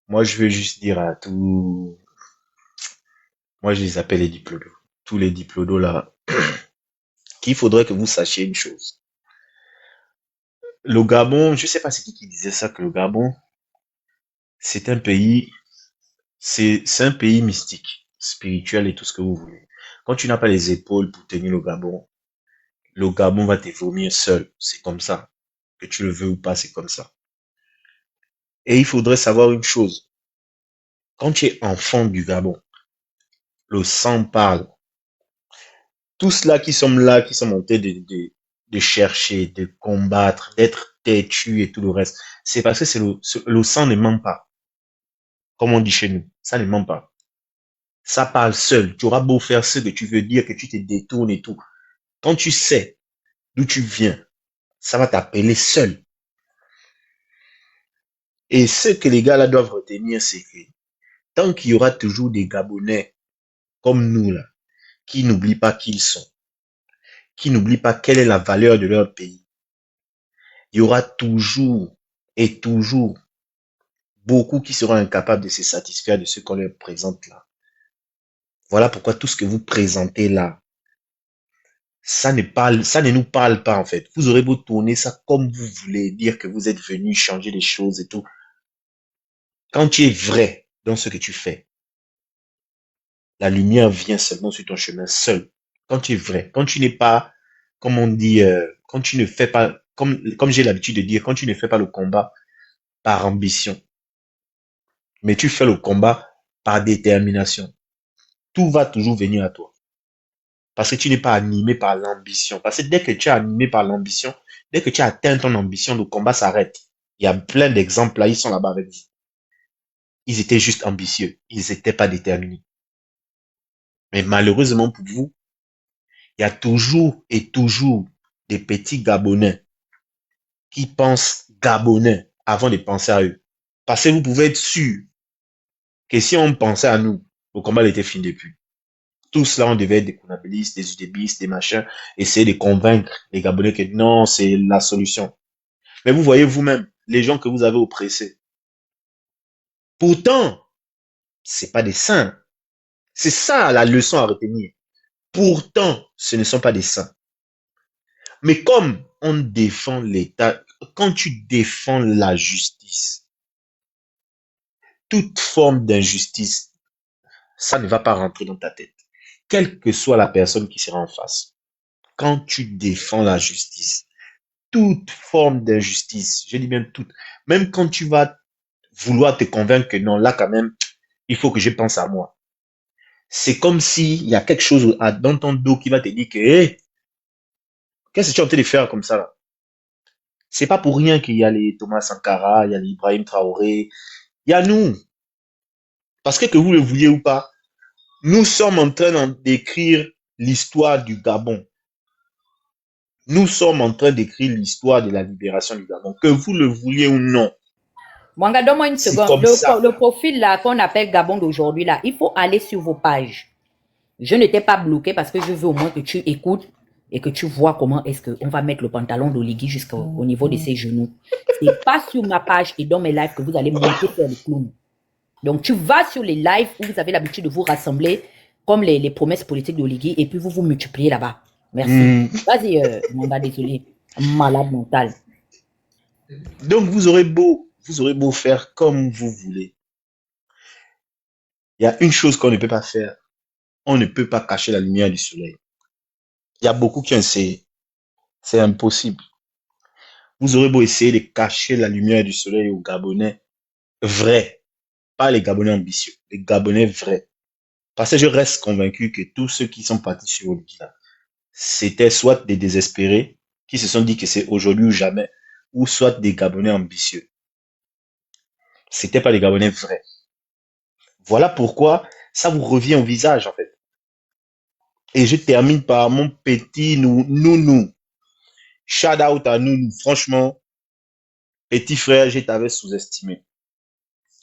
Moi, je veux juste dire à tous, moi, je les appelle les diplodos. Tous les diplodos là, qu'il faudrait que vous sachiez une chose. Le Gabon, je sais pas c'est qui disait ça, que le Gabon, c'est un pays, c'est un pays mystique, spirituel et tout ce que vous voulez. Quand tu n'as pas les épaules pour tenir le Gabon va te vomir seul. C'est comme ça. Que tu le veux ou pas, c'est comme ça. Et il faudrait savoir une chose. Quand tu es enfant du Gabon, le sang parle. Tous ceux-là qui sont là, qui sont montés de chercher, de combattre, d'être têtus et tout le reste, c'est parce que le sang ne ment pas. Comme on dit chez nous, ça ne ment pas. Ça parle seul. Tu auras beau faire ce que tu veux dire, que tu te détournes et tout. Quand tu sais d'où tu viens, ça va t'appeler seul. Et ce que les gars là doivent retenir, c'est que tant qu'il y aura toujours des Gabonais comme nous là, qui n'oublient pas qui ils sont, qui n'oublient pas quelle est la valeur de leur pays, il y aura toujours et toujours beaucoup qui seront incapables de se satisfaire de ce qu'on leur présente là. Voilà pourquoi tout ce que vous présentez là, ça ne nous parle pas en fait. Vous aurez beau tourner ça comme vous voulez, dire que vous êtes venu changer les choses et tout. Quand tu es vrai dans ce que tu fais, la lumière vient seulement sur ton chemin seul. Quand tu es vrai, quand tu n'es pas, comme on dit, quand tu ne fais pas, comme j'ai l'habitude de dire, quand tu ne fais pas le combat par ambition, mais tu fais le combat par détermination, tout va toujours venir à toi. Parce que tu n'es pas animé par l'ambition. Parce que dès que tu es animé par l'ambition, dès que tu as atteint ton ambition, le combat s'arrête. Il y a plein d'exemples là, ils sont là-bas avec vous. Ils étaient juste ambitieux. Ils n'étaient pas déterminés. Mais malheureusement pour vous, il y a toujours et toujours des petits Gabonais qui pensent Gabonais avant de penser à eux. Parce que vous pouvez être sûr que si on pensait à nous, le combat était fini depuis. Tous là, on devait être des conabilistes, des UDBistes, des machins, essayer de convaincre les Gabonais que non, c'est la solution. Mais vous voyez vous-même, les gens que vous avez oppressés. Pourtant, c'est pas des saints. C'est ça la leçon à retenir. Pourtant, ce ne sont pas des saints. Mais comme on défend l'État, quand tu défends la justice, toute forme d'injustice, ça ne va pas rentrer dans ta tête. Quelle que soit la personne qui sera en face. Quand tu défends la justice, toute forme d'injustice, je dis bien toute, même quand tu vas vouloir te convaincre que non, là quand même, il faut que je pense à moi. C'est comme s'il y a quelque chose dans ton dos qui va te dire que, hey, qu'est-ce que tu es en train de faire comme ça là? C'est pas pour rien qu'il y a les Thomas Sankara, il y a les Ibrahim Traoré, il y a nous. Parce que vous le vouliez ou pas, nous sommes en train d'écrire l'histoire du Gabon. Nous sommes en train d'écrire l'histoire de la libération du Gabon, que vous le vouliez ou non. Mwanga, donne-moi une C'est seconde. comme ça. Le profil là qu'on appelle Gabon d'aujourd'hui là, il faut aller sur vos pages. Je n'étais pas bloqué parce que je veux au moins que tu écoutes et que tu vois comment est-ce qu'on va mettre le pantalon d'Oligui jusqu'au niveau de ses genoux. C'est pas sur ma page et dans mes lives que vous allez monter faire le clown. Donc tu vas sur les lives où vous avez l'habitude de vous rassembler comme les promesses politiques d'Oligui et puis vous vous multipliez là-bas. Merci. Vas-y, Mwanga, désolé. Malade mental. Donc vous aurez beau faire comme vous voulez. Il y a une chose qu'on ne peut pas faire. On ne peut pas cacher la lumière du soleil. Il y a beaucoup qui ont essayé. C'est impossible. Vous aurez beau essayer de cacher la lumière du soleil aux Gabonais vrais. Pas les Gabonais ambitieux. Les Gabonais vrais. Parce que je reste convaincu que tous ceux qui sont partis sur Oligui là, c'était soit des désespérés qui se sont dit que c'est aujourd'hui ou jamais, ou soit des Gabonais ambitieux. C'était pas les Gabonais vrais. Voilà pourquoi ça vous revient au visage, en fait. Et je termine par mon petit nounou. Shout out à nounou. Franchement, petit frère, je t'avais sous-estimé.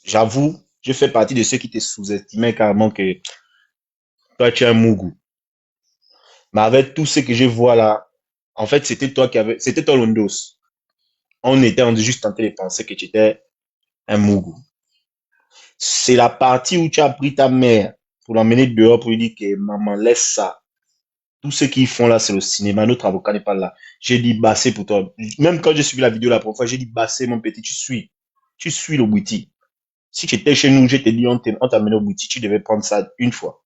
J'avoue, je fais partie de ceux qui te sous-estimaient carrément que toi, tu es un mougou. Mais avec tout ce que je vois là, en fait, c'était toi l'ondos. On était juste en train de penser que tu étais un mougou. C'est la partie où tu as pris ta mère pour l'emmener dehors pour lui dire que maman, laisse ça. Tout ce qu'ils font là, c'est le cinéma. Notre avocat n'est pas là. J'ai dit, bah, c'est pour toi. Même quand j'ai suivi la vidéo la première fois, j'ai dit, bah, c'est mon petit, tu suis. Tu suis le boutique. Si tu étais chez nous, je t'ai dit, on t'a amené au boutique, tu devais prendre ça une fois.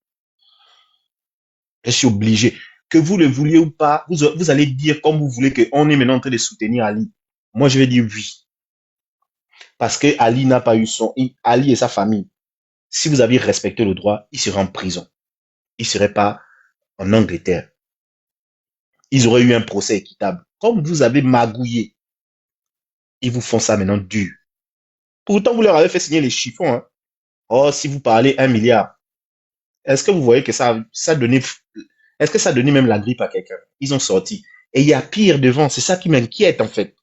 Je suis obligé. Que vous le vouliez ou pas, vous allez dire comme vous voulez qu'on est maintenant en train de soutenir Ali. Moi, je vais dire oui. Parce que Ali n'a pas eu Ali et sa famille. Si vous aviez respecté le droit, il serait en prison. Il serait pas en Angleterre. Ils auraient eu un procès équitable. Comme vous avez magouillé, ils vous font ça maintenant dur. Pourtant, vous leur avez fait signer les chiffons. Hein. Oh, si vous parlez 1 milliard, est-ce que vous voyez que ça donnait, est-ce que ça donnait même la grippe à quelqu'un? Ils ont sorti. Et il y a pire devant. C'est ça qui m'inquiète, en fait.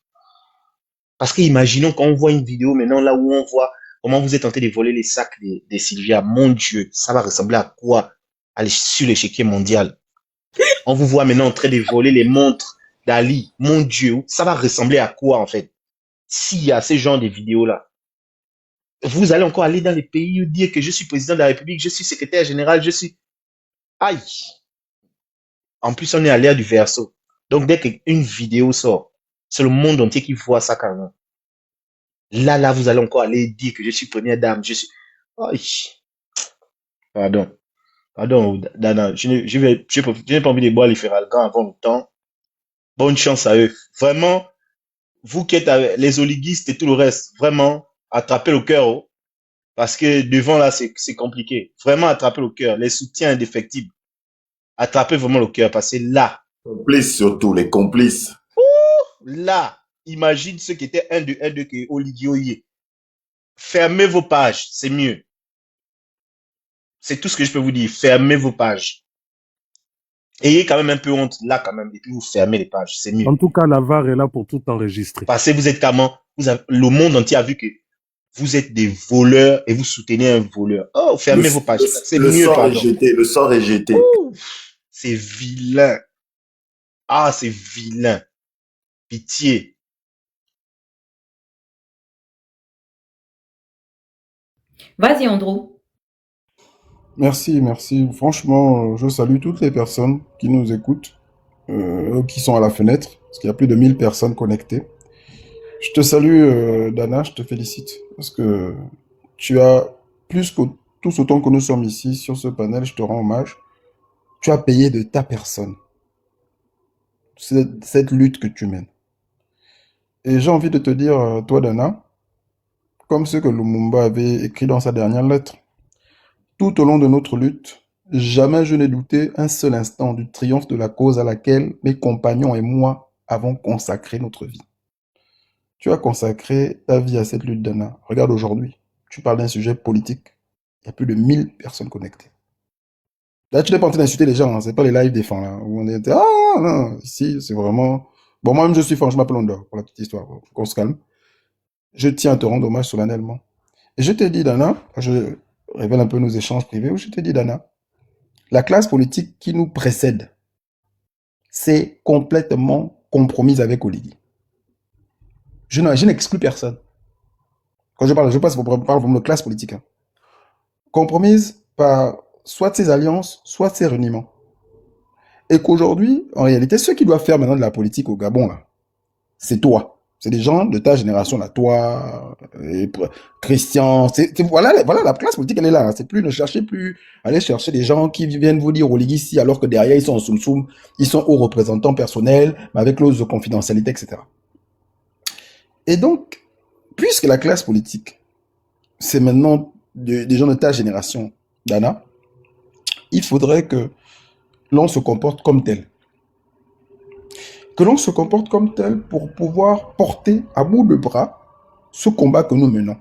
Parce que imaginons quand on voit une vidéo maintenant là où on voit comment vous êtes tenté de voler les sacs des Sylvia. Mon Dieu, ça va ressembler à quoi sur l'échiquier mondial? On vous voit maintenant en train de voler les montres d'Ali. Mon Dieu, ça va ressembler à quoi en fait? S'il y a ce genre de vidéos-là, vous allez encore aller dans les pays où dire que je suis président de la République, je suis secrétaire général, je suis... Aïe! En plus, on est à l'ère du verso. Donc, dès qu'une vidéo sort, c'est le monde entier qui voit ça quand même. Là, vous allez encore aller dire que je suis première dame, je suis... Aïe! Pardon, Dana, je n'ai pas envie de boire les Feralgan avant le temps. Bonne chance à eux. Vraiment, vous qui êtes avec les oliguistes et tout le reste, vraiment, attrapez le cœur. Oh, parce que devant là, c'est compliqué. Vraiment, attrapez le cœur. Les soutiens indéfectibles. Attrapez vraiment le cœur parce que là. Complices surtout, les complices. Là, imagine ce qui était 1-2, 1-2 que Oligui Oye. Fermez vos pages, c'est mieux. C'est tout ce que je peux vous dire. Fermez vos pages. Ayez quand même un peu honte là quand même et puis vous fermez les pages, c'est mieux. En tout cas, la VAR est là pour tout enregistrer. Parce que vous êtes comment? Le monde entier a vu que vous êtes des voleurs et vous soutenez un voleur. Oh, fermez vos pages. C'est Le mieux, sort est pardon. jeté, le sort est jeté. C'est vilain. Ah, c'est vilain. Pitié. Vas-y, Andrew. Merci, merci. Franchement, je salue toutes les personnes qui nous écoutent, qui sont à la fenêtre, parce qu'il y a plus de 1000 personnes connectées. Je te salue, Dana, je te félicite, parce que tu as, plus que tous autant que nous sommes ici sur ce panel, je te rends hommage, tu as payé de ta personne cette lutte que tu mènes. Et j'ai envie de te dire, toi, Dana, comme ce que Lumumba avait écrit dans sa dernière lettre, tout au long de notre lutte, jamais je n'ai douté un seul instant du triomphe de la cause à laquelle mes compagnons et moi avons consacré notre vie. Tu as consacré ta vie à cette lutte, Dana. Regarde aujourd'hui, tu parles d'un sujet politique. Il y a plus de 1000 personnes connectées. Là, tu n'es pas en train d'insulter les gens, hein. C'est pas les lives des fans, là, où on était, ah, non, ici, c'est vraiment... Bon, moi-même, je suis fan, je m'appelle Ondor, pour la petite histoire, faut qu'on se calme. Je tiens à te rendre hommage solennellement. Et je t'ai dit, Dana, je révèle un peu nos échanges privés, où je t'ai dit, Dana, la classe politique qui nous précède s'est complètement compromise avec Oligui. Je n'exclus personne. Quand je parle, je passe pour la classe politique. Hein. Compromise par soit ses alliances, soit ses reniements. Et qu'aujourd'hui, en réalité, ceux qui doivent faire maintenant de la politique au Gabon, là, c'est toi. C'est des gens de ta génération, là, toi, et Christian, voilà, la classe politique, elle est là. Hein. C'est plus, ne cherchez plus, allez chercher des gens qui viennent vous dire Oligui ici, alors que derrière, ils sont en soum-soum, ils sont hauts représentants personnels, mais avec clause de confidentialité, etc. Et donc, puisque la classe politique, c'est maintenant des gens de ta génération, Dana, il faudrait que l'on se comporte comme tel. Que l'on se comporte comme tel pour pouvoir porter à bout de bras ce combat que nous menons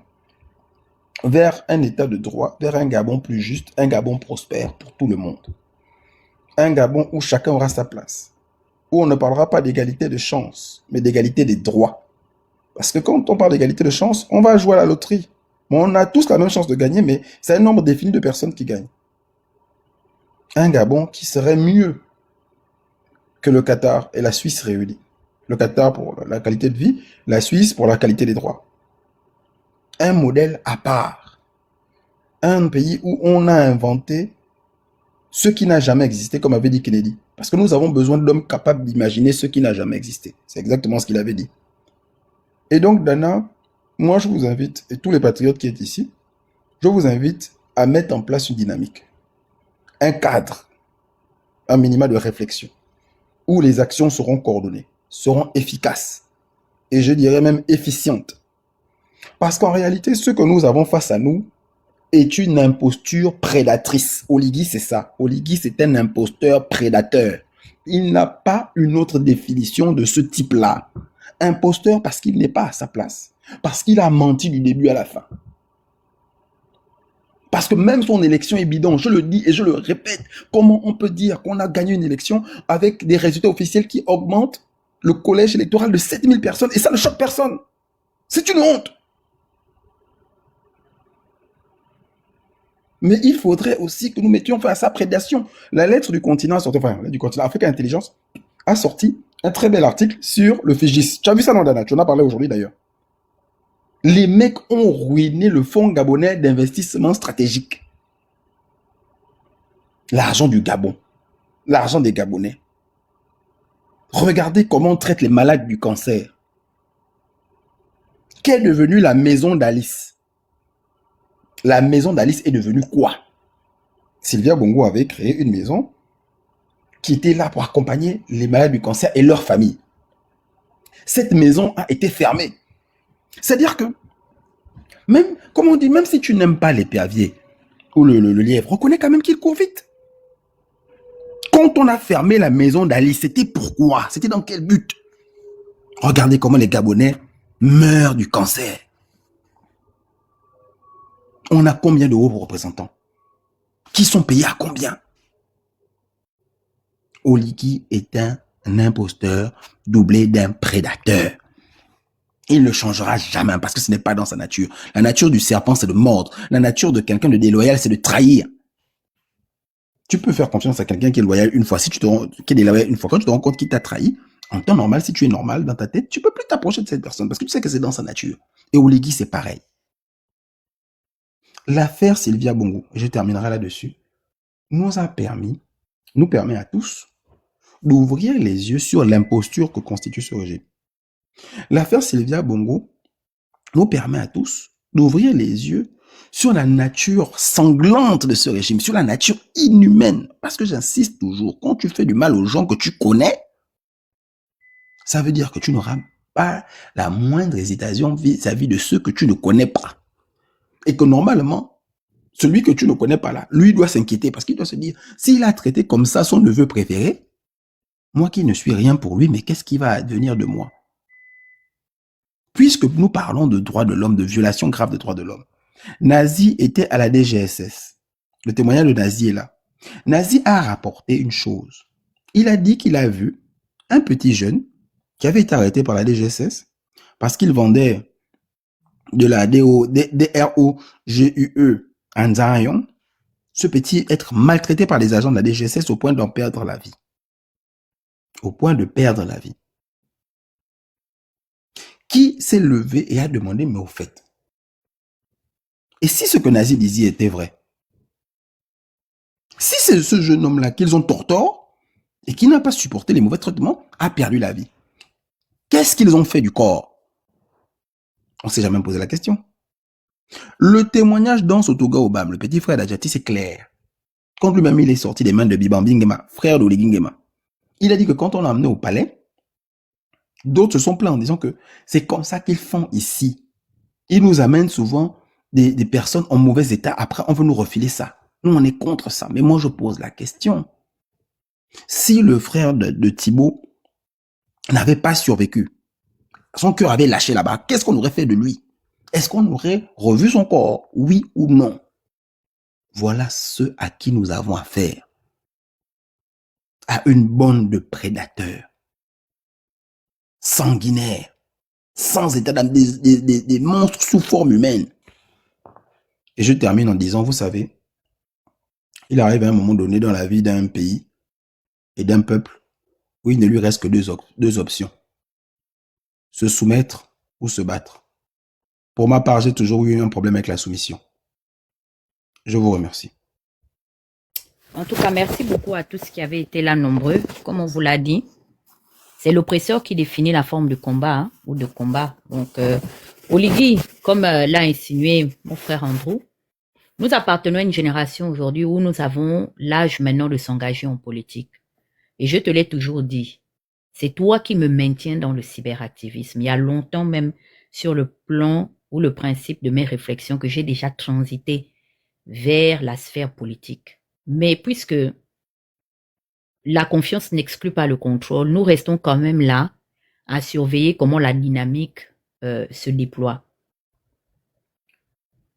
vers un état de droit, vers un Gabon plus juste, un Gabon prospère pour tout le monde. Un Gabon où chacun aura sa place, où on ne parlera pas d'égalité de chance, mais d'égalité des droits. Parce que quand on parle d'égalité de chance, on va jouer à la loterie. Bon, on a tous la même chance de gagner, mais c'est un nombre défini de personnes qui gagnent. Un Gabon qui serait mieux que le Qatar et la Suisse réunis. Le Qatar pour la qualité de vie, la Suisse pour la qualité des droits. Un modèle à part. Un pays où on a inventé ce qui n'a jamais existé, comme avait dit Kennedy. Parce que nous avons besoin d'hommes capables d'imaginer ce qui n'a jamais existé. C'est exactement ce qu'il avait dit. Et donc, Dana, moi je vous invite, et tous les patriotes qui sont ici, je vous invite à mettre en place une dynamique. Un cadre, un minimum de réflexion, où les actions seront coordonnées, seront efficaces, et je dirais même efficientes. Parce qu'en réalité, ce que nous avons face à nous est une imposture prédatrice. Oligui, c'est ça. Oligui, c'est un imposteur prédateur. Il n'a pas une autre définition de ce type-là. Imposteur parce qu'il n'est pas à sa place. Parce qu'il a menti du début à la fin. Parce que même son élection est bidon, je le dis et je le répète. Comment on peut dire qu'on a gagné une élection avec des résultats officiels qui augmentent le collège électoral de 7000 personnes et ça ne choque personne? C'est une honte. Mais il faudrait aussi que nous mettions fin à sa prédation. La lettre du continent, du continent Afrique Intelligence, a sorti un très bel article sur le FIGIS. Tu as vu ça, non, Dana? Tu en as parlé aujourd'hui d'ailleurs. Les mecs ont ruiné le fonds gabonais d'investissement stratégique. L'argent du Gabon. L'argent des Gabonais. Regardez comment on traite les malades du cancer. Qu'est devenue la maison d'Alice? La maison d'Alice est devenue quoi? Sylvia Bongo avait créé une maison qui était là pour accompagner les malades du cancer et leurs familles. Cette maison a été fermée. C'est-à-dire que, même, comme on dit, même si tu n'aimes pas l'épervier ou le lièvre, reconnais quand même qu'il court vite. Quand on a fermé la maison d'Alice, c'était pourquoi? C'était dans quel but? Regardez comment les Gabonais meurent du cancer. On a combien de hauts représentants? Qui sont payés à combien? Oligui est un imposteur doublé d'un prédateur. Il ne changera jamais parce que ce n'est pas dans sa nature. La nature du serpent, c'est de mordre. La nature de quelqu'un de déloyal, c'est de trahir. Tu peux faire confiance à quelqu'un qui est loyal une fois, qui est déloyal une fois. Quand tu te rends compte qu'il t'a trahi, en temps normal, si tu es normal dans ta tête, tu peux plus t'approcher de cette personne parce que tu sais que c'est dans sa nature. Et Oligui, c'est pareil. L'affaire Sylvia Bongo, je terminerai là-dessus, nous permet à tous d'ouvrir les yeux sur l'imposture que constitue ce régime. L'affaire Sylvia Bongo nous permet à tous d'ouvrir les yeux sur la nature sanglante de ce régime, sur la nature inhumaine. Parce que j'insiste toujours, quand tu fais du mal aux gens que tu connais, ça veut dire que tu n'auras pas la moindre hésitation vis-à-vis de ceux que tu ne connais pas. Et que normalement, celui que tu ne connais pas là, lui doit s'inquiéter parce qu'il doit se dire, s'il a traité comme ça son neveu préféré, moi qui ne suis rien pour lui, mais qu'est-ce qui va advenir de moi? Puisque nous parlons de droits de l'homme, de violations graves des droits de l'homme, Nazi était à la DGSS. Le témoignage de Nazi est là. Nazi a rapporté une chose. Il a dit qu'il a vu un petit jeune qui avait été arrêté par la DGSS parce qu'il vendait de la DROGUE en Zion. Ce petit être maltraité par les agents de la DGSS au point d'en perdre la vie. Au point de perdre la vie. Qui s'est levé et a demandé, mais au fait, et si ce que Nazi disait était vrai? Si c'est ce jeune homme-là qu'ils ont tort et qui n'a pas supporté les mauvais traitements, a perdu la vie, qu'est-ce qu'ils ont fait du corps? On ne s'est jamais posé la question. Le témoignage dans Sotoga Obam, le petit frère d'Adjati, c'est clair. Quand lui-même il est sorti des mains de Bibambi Nguema, frère d'Oligui Nguema, il a dit que quand on l'a amené au palais, d'autres se sont plaints en disant que c'est comme ça qu'ils font ici. Ils nous amènent souvent des personnes en mauvais état. Après, on veut nous refiler ça. Nous, on est contre ça. Mais moi, je pose la question. Si le frère de Thibaut n'avait pas survécu, son cœur avait lâché là-bas, qu'est-ce qu'on aurait fait de lui? Est-ce qu'on aurait revu son corps? Oui ou non? Voilà ce à qui nous avons affaire. À une bande de prédateurs. Sanguinaires. Sans état d'âme, des monstres sous forme humaine. Et je termine en disant, vous savez, il arrive à un moment donné dans la vie d'un pays et d'un peuple où il ne lui reste que deux options. Se soumettre ou se battre. Pour ma part, j'ai toujours eu un problème avec la soumission. Je vous remercie. En tout cas, merci beaucoup à tous qui avaient été là nombreux. Comme on vous l'a dit, c'est l'oppresseur qui définit la forme de combat hein, ou de combat. Donc, Oligui, comme l'a insinué mon frère Andrew, nous appartenons à une génération aujourd'hui où nous avons l'âge maintenant de s'engager en politique. Et je te l'ai toujours dit, c'est toi qui me maintiens dans le cyberactivisme. Il y a longtemps même sur le plan ou le principe de mes réflexions que j'ai déjà transité vers la sphère politique. Mais puisque la confiance n'exclut pas le contrôle, nous restons quand même là à surveiller comment la dynamique se déploie.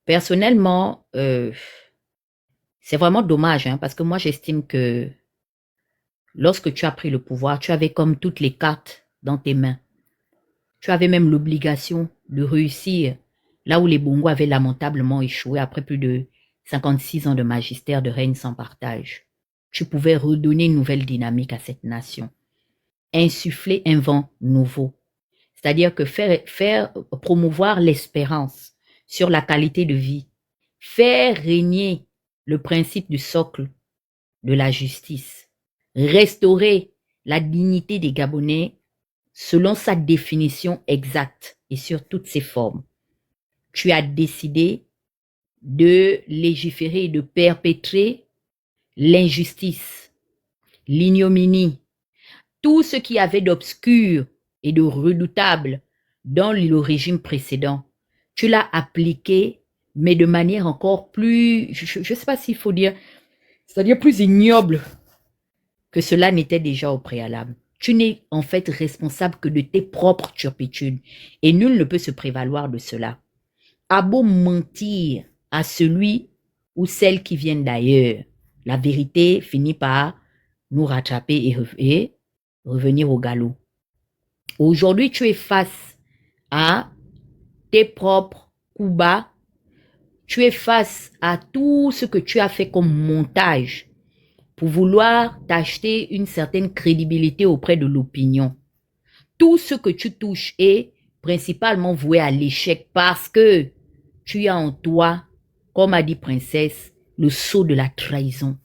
Personnellement, c'est vraiment dommage hein, parce que moi j'estime que lorsque tu as pris le pouvoir, tu avais comme toutes les cartes dans tes mains. Tu avais même l'obligation de réussir là où les Bongo avaient lamentablement échoué après plus de 56 ans de magistère de règne sans partage. Tu pouvais redonner une nouvelle dynamique à cette nation. Insuffler un vent nouveau. C'est-à-dire que faire promouvoir l'espérance sur la qualité de vie. Faire régner le principe du socle de la justice. Restaurer la dignité des Gabonais selon sa définition exacte et sur toutes ses formes. Tu as décidé de légiférer et de perpétrer l'injustice, l'ignominie, tout ce qui avait d'obscur et de redoutable dans le régime précédent. Tu l'as appliqué, mais de manière encore plus, je ne sais pas s'il faut dire, c'est-à-dire plus ignoble que cela n'était déjà au préalable. tu n'es en fait responsable que de tes propres turpitudes. Et nul ne peut se prévaloir de cela. A beau mentir à celui ou celle qui viennent d'ailleurs, la vérité finit par nous rattraper et revenir au galop. Aujourd'hui, tu es face à tes propres coups bas. Tu es face à tout ce que tu as fait comme montage pour vouloir t'acheter une certaine crédibilité auprès de l'opinion. Tout ce que tu touches est principalement voué à l'échec parce que tu as en toi, comme a dit Princesse, le sceau de la trahison.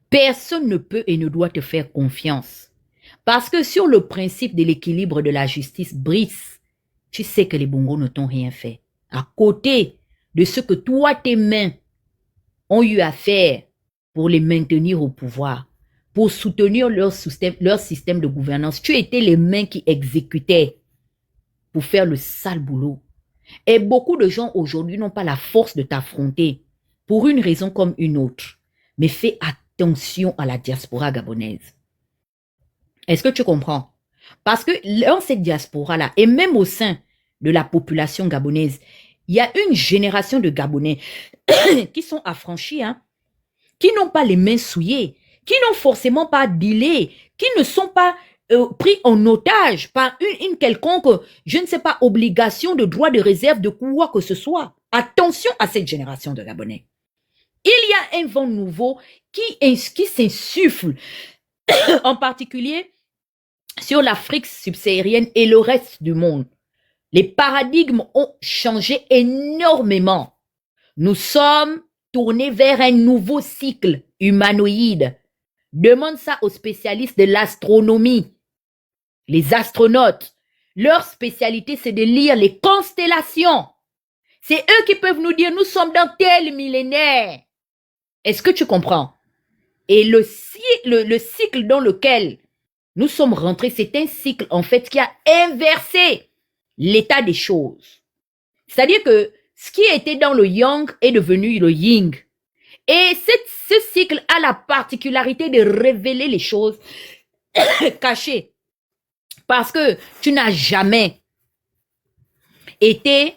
Personne ne peut et ne doit te faire confiance. Parce que sur le principe de l'équilibre de la justice, Brice, tu sais que les Bongos ne t'ont rien fait. À côté de ce que toi, tes mains ont eu à faire pour les maintenir au pouvoir, pour soutenir leur système de gouvernance, tu étais les mains qui exécutaient pour faire le sale boulot. Et beaucoup de gens aujourd'hui n'ont pas la force de t'affronter pour une raison comme une autre. Mais fais attention à la diaspora gabonaise. Est-ce que tu comprends? Parce que dans cette diaspora-là, et même au sein de la population gabonaise, il y a une génération de Gabonais qui sont affranchis, qui n'ont pas les mains souillées, qui n'ont forcément pas dealé, qui ne sont pas pris en otage par une quelconque, je ne sais pas, obligation de droit de réserve de quoi que ce soit. Attention à cette génération de Gabonais. Il y a un vent nouveau qui s'insuffle, en particulier sur l'Afrique subsaharienne et le reste du monde. Les paradigmes ont changé énormément. Nous sommes tournés vers un nouveau cycle humanoïde. Demande ça aux spécialistes de l'astronomie. Les astronautes, leur spécialité, c'est de lire les constellations. C'est eux qui peuvent nous dire, nous sommes dans tel millénaire. Est-ce que tu comprends? Et le cycle dans lequel nous sommes rentrés, c'est un cycle, en fait, qui a inversé l'état des choses. C'est-à-dire que ce qui était dans le yang est devenu le yin. Et ce cycle a la particularité de révéler les choses cachées. Parce que tu n'as jamais été,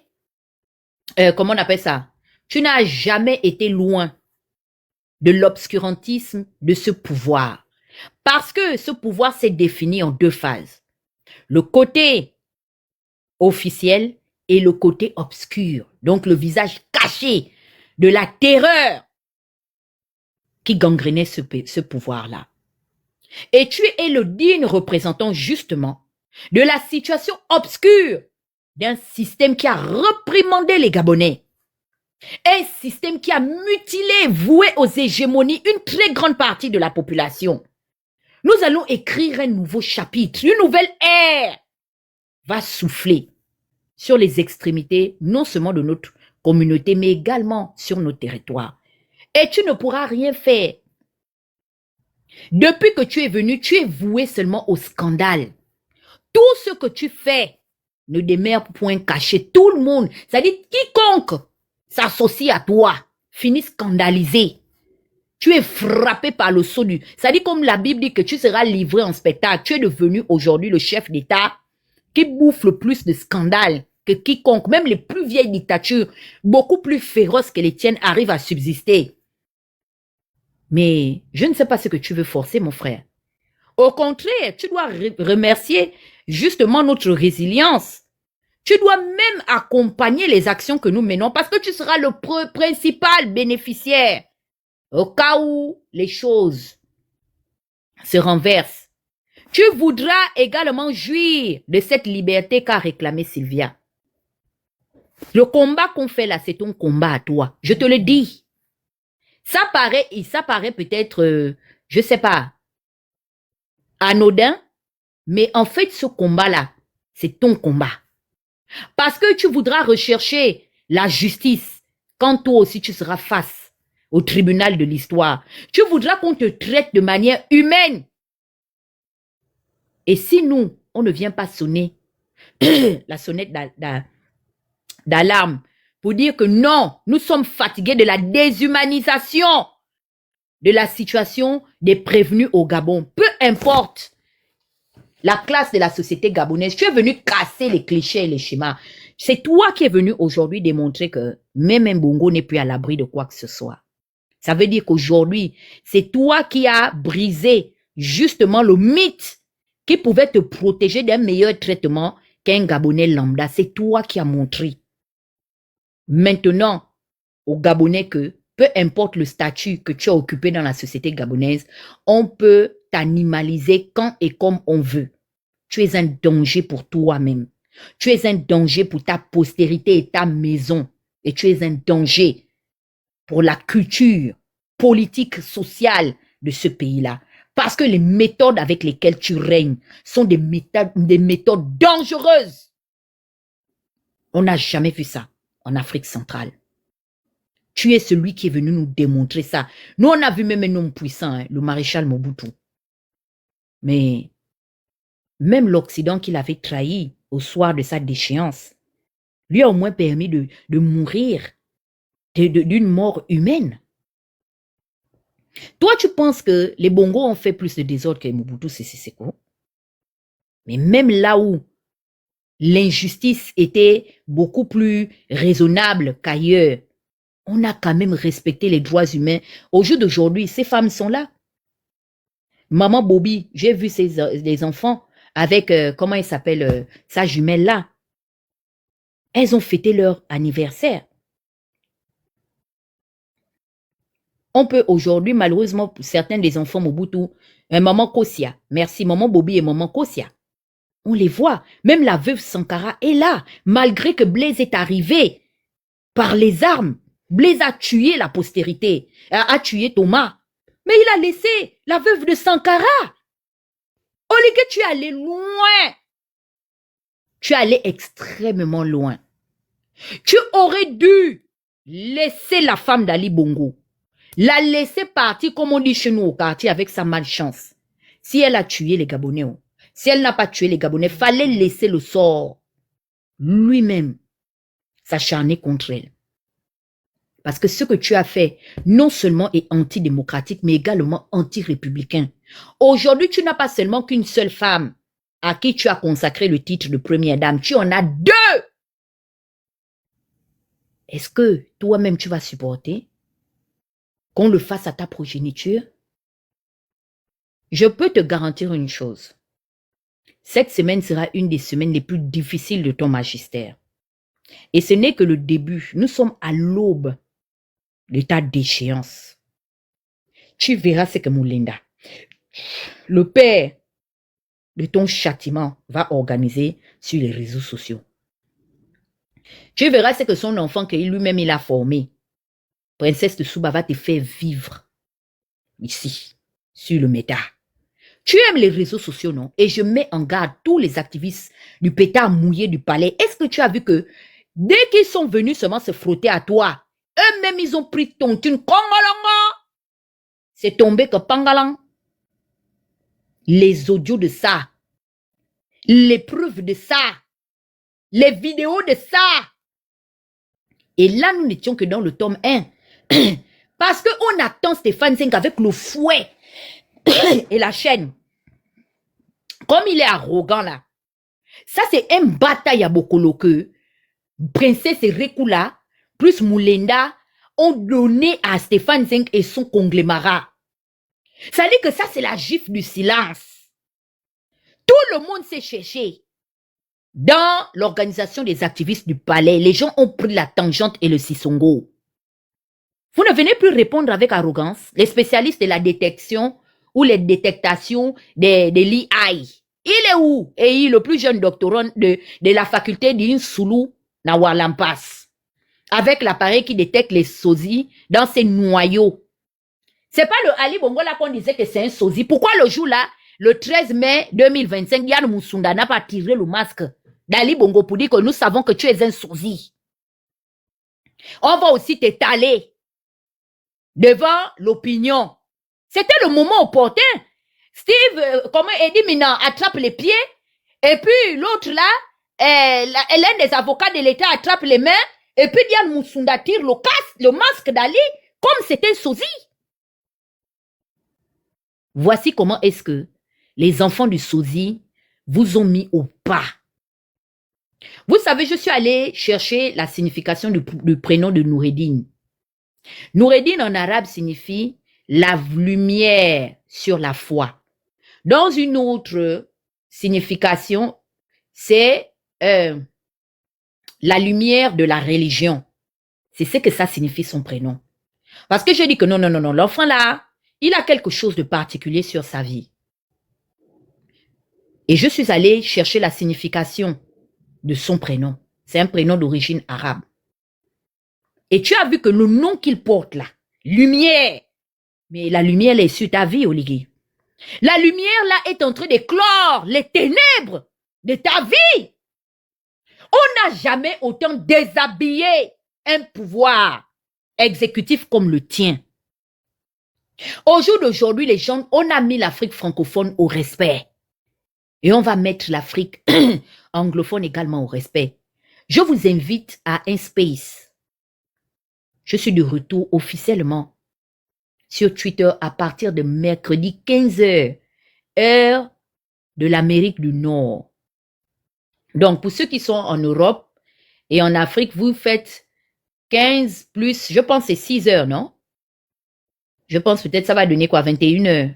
comment on appelle ça? Tu n'as jamais été loin de l'obscurantisme de ce pouvoir. Parce que ce pouvoir s'est défini en deux phases. Le côté officiel et le côté obscur. Donc le visage caché de la terreur qui gangrénait ce pouvoir-là. Et tu es le digne représentant justement de la situation obscure d'un système qui a reprimandé les Gabonais. Un système qui a mutilé, voué aux hégémonies une très grande partie de la population. Nous allons écrire un nouveau chapitre, une nouvelle ère va souffler sur les extrémités, non seulement de notre communauté, mais également sur nos territoires. Et tu ne pourras rien faire. Depuis que tu es venu, tu es voué seulement au scandale. Tout ce que tu fais ne demeure point caché. Tout le monde, c'est-à-dire quiconque s'associe à toi, finit scandalisé. Tu es frappé par le sceau du... C'est-à-dire comme la Bible dit que tu seras livré en spectacle. Tu es devenu aujourd'hui le chef d'État qui bouffe le plus de scandales que quiconque. Même les plus vieilles dictatures, beaucoup plus féroces que les tiennes, arrivent à subsister. Mais je ne sais pas ce que tu veux forcer, mon frère. Au contraire, tu dois remercier justement notre résilience. Tu dois même accompagner les actions que nous menons parce que tu seras le principal bénéficiaire au cas où les choses se renversent. Tu voudras également jouir de cette liberté qu'a réclamé Sylvia. Le combat qu'on fait là, c'est ton combat à toi. Je te le dis. Ça paraît peut-être, je sais pas, anodin, mais en fait, ce combat-là, c'est ton combat. Parce que tu voudras rechercher la justice quand toi aussi tu seras face au tribunal de l'histoire. Tu voudras qu'on te traite de manière humaine. Et si nous, on ne vient pas sonner la sonnette d'alarme pour dire que non, nous sommes fatigués de la déshumanisation de la situation des prévenus au Gabon. Peu importe la classe de la société gabonaise. Tu es venu casser les clichés et les schémas. C'est toi qui es venu aujourd'hui démontrer que même un Bongo n'est plus à l'abri de quoi que ce soit. Ça veut dire qu'aujourd'hui, c'est toi qui as brisé justement le mythe qui pouvait te protéger d'un meilleur traitement qu'un Gabonais lambda. C'est toi qui as montré maintenant aux Gabonais que peu importe le statut que tu as occupé dans la société gabonaise, on peut t'animaliser quand et comme on veut. Tu es un danger pour toi-même. Tu es un danger pour ta postérité et ta maison. Et tu es un danger pour la culture politique, sociale de ce pays-là. Parce que les méthodes avec lesquelles tu règnes sont des méthodes dangereuses. On n'a jamais vu ça en Afrique centrale. Tu es celui qui est venu nous démontrer ça. Nous, on a vu même un homme puissant, le maréchal Mobutu. Mais même l'Occident qu'il avait trahi au soir de sa déchéance, lui a au moins permis de mourir d'une mort humaine. Toi, tu penses que les Bongos ont fait plus de désordre que Mobutu Sese Seko? Mais même là où l'injustice était beaucoup plus raisonnable qu'ailleurs, on a quand même respecté les droits humains. Au jour d'aujourd'hui, ces femmes sont là. Maman Bobby, j'ai vu les enfants avec, comment il s'appelle, sa jumelle là. Elles ont fêté leur anniversaire. On peut aujourd'hui, malheureusement, pour certains des enfants Mobutu, maman Kosia, merci, maman Bobby et maman Kosia. On les voit. Même la veuve Sankara est là, malgré que Blaise est arrivé par les armes. Blaise a tué la postérité, a tué Thomas. Mais il a laissé la veuve de Sankara. Olivier, tu es allé loin. Tu es allé extrêmement loin. Tu aurais dû laisser la femme d'Ali Bongo, la laisser partir, comme on dit chez nous au quartier, avec sa malchance. Si elle a tué les Gabonais, si elle n'a pas tué les Gabonais, fallait laisser le sort lui-même s'acharner contre elle. Parce que ce que tu as fait, non seulement est antidémocratique, mais également anti-républicain. Aujourd'hui, tu n'as pas seulement qu'une seule femme à qui tu as consacré le titre de première dame. Tu en as deux. Est-ce que toi-même, tu vas supporter qu'on le fasse à ta progéniture? Je peux te garantir une chose. Cette semaine sera une des semaines les plus difficiles de ton magistère. Et ce n'est que le début. Nous sommes à l'aube de ta déchéance. Tu verras ce que Moulinda, le père de ton châtiment, va organiser sur les réseaux sociaux. Tu verras ce que son enfant, que lui-même il a formé, Princesse de Souba, va te faire vivre ici, sur le méta. Tu aimes les réseaux sociaux, non? Et je mets en garde tous les activistes du pétard mouillé du palais. Est-ce que tu as vu que dès qu'ils sont venus seulement se frotter à toi, eux-mêmes, ils ont pris ton thune. C'est tombé que Pangalang. Les audios de ça, les preuves de ça, les vidéos de ça. Et là, nous n'étions que dans le tome 1. Parce qu'on attend Stéphane Zenk avec le fouet et la chaîne. Comme il est arrogant là. Ça, c'est un bataille à Bokolo que Princesse Rekula plus Moulenda ont donné à Stéphane Zenk et son conglomérat. Ça dit que ça, c'est la gifle du silence. Tout le monde s'est cherché. Dans l'organisation des activistes du palais, les gens ont pris la tangente et le sisongo. Vous ne venez plus répondre avec arrogance. Les spécialistes de la détection ou les détectations des l'IA. Il est où? Et il est le plus jeune doctorant de la faculté d'Insoulou, Nawalampas. Avec l'appareil qui détecte les sosies dans ses noyaux. C'est pas le Ali Bongo là qu'on disait que c'est un sosie. Pourquoi le jour là, le 13 mai 2025, Yann Moussunda n'a pas tiré le masque d'Ali Bongo pour dire que nous savons que tu es un sosie? On va aussi t'étaler devant l'opinion. C'était le moment opportun. Steve, comment Eddie Mina attrape les pieds et puis l'autre là, l'un des avocats de l'État attrape les mains et puis Yann Moussunda tire le masque d'Ali comme c'était un sosie. Voici comment est-ce que les enfants du sosie vous ont mis au pas. Vous savez, je suis allé chercher la signification du prénom de Noureddin. Noureddin en arabe signifie la lumière sur la foi. Dans une autre signification, c'est la lumière de la religion. C'est ce que ça signifie son prénom. Parce que je dis que non, l'enfant là, il a quelque chose de particulier sur sa vie. Et je suis allé chercher la signification de son prénom. C'est un prénom d'origine arabe. Et tu as vu que le nom qu'il porte là, lumière, mais la lumière est sur ta vie, Oligui. La lumière là est en train d'éclore les ténèbres de ta vie. On n'a jamais autant déshabillé un pouvoir exécutif comme le tien. Au jour d'aujourd'hui, les gens, on a mis l'Afrique francophone au respect. Et on va mettre l'Afrique anglophone également au respect. Je vous invite à un space. Je suis de retour officiellement sur Twitter à partir de mercredi 15h, heure de l'Amérique du Nord. Donc, pour ceux qui sont en Europe et en Afrique, vous faites 15 plus, je pense c'est 6 heures, non? Je pense peut-être ça va donner quoi, 21 heures.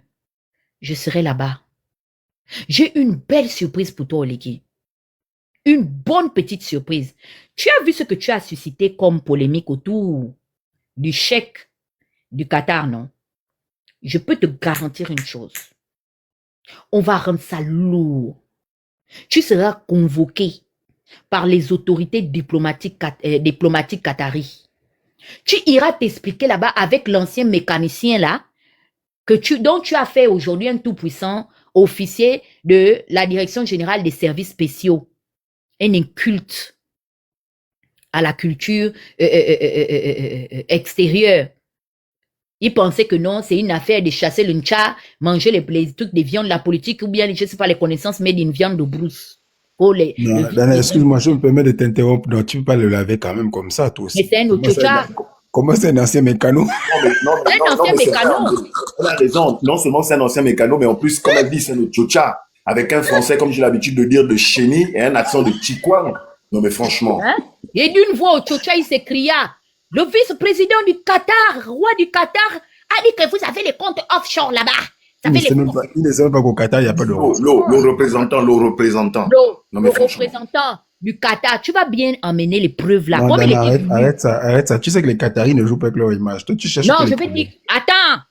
Je serai là-bas. J'ai une belle surprise pour toi, Oligui. Une bonne petite surprise. Tu as vu ce que tu as suscité comme polémique autour du chèque du Qatar, non? Je peux te garantir une chose. On va rendre ça lourd. Tu seras convoqué par les autorités diplomatiques qataris. Tu iras t'expliquer là-bas avec l'ancien mécanicien là, dont tu as fait aujourd'hui un tout-puissant officier de la Direction générale des services spéciaux. Un inculte à la culture extérieure. Il pensait que non, c'est une affaire de chasser le ncha, manger les trucs de viande, la politique, ou bien, je ne sais pas, les connaissances made in viande de brousse. Non, Dana, excuse-moi, je me permets de t'interrompre. Non, tu ne peux pas le laver quand même comme ça, toi aussi. Mais c'est un Ochocha. Comment c'est un ancien mécano? C'est un ancien mécano. On a raison. Non seulement c'est un ancien mécano, mais en plus, comme elle dit, c'est un Ochocha. Avec un français, comme j'ai l'habitude de dire, de chéni et un accent de Chikwang. Non, mais franchement. Hein? Et d'une voix Ochocha, il s'écria. Le vice-président du Qatar, roi du Qatar, a dit que vous avez les comptes offshore là-bas. Il ne sait même pas qu'au Qatar, il n'y a pas de le représentant. Le représentant du Qatar. Tu vas bien emmener les preuves là. Non, Dana, arrête ça. Tu sais que les Qataris ne jouent pas avec leur image. Toi, tu cherches. Non, je vais dire. Attends.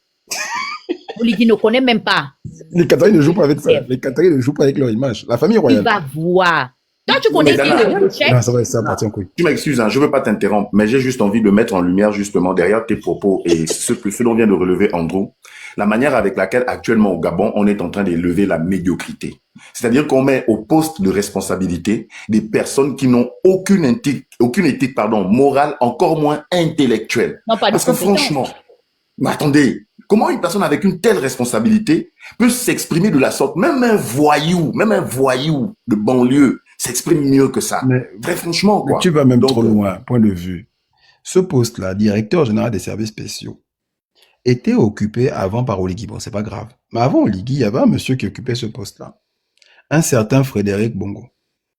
Oligui ne connaît même pas. Les Qataris ne jouent pas avec ça. Les Qataris ne jouent pas avec leur image. La famille royale. Il va voir. Toi, tu connais le chèque? Non, ça appartient au couille. Tu m'excuses, je ne veux pas t'interrompre, mais j'ai juste envie de mettre en lumière justement derrière tes propos et ce dont vient de relever Andrew, la manière avec laquelle actuellement au Gabon, on est en train d'élever la médiocrité. C'est-à-dire qu'on met au poste de responsabilité des personnes qui n'ont aucune éthique, morale, encore moins intellectuelle. Non, pas de Parce que franchement, mais attendez, comment une personne avec une telle responsabilité peut s'exprimer de la sorte? Même un voyou de banlieue s'exprime mieux que ça. Mais, très franchement, quoi. Mais tu vas même trop loin, point de vue. Ce poste-là, directeur général des services spéciaux, était occupé avant par Oligui. Bon, c'est pas grave. Mais avant Oligui, il y avait un monsieur qui occupait ce poste-là. Un certain Frédéric Bongo.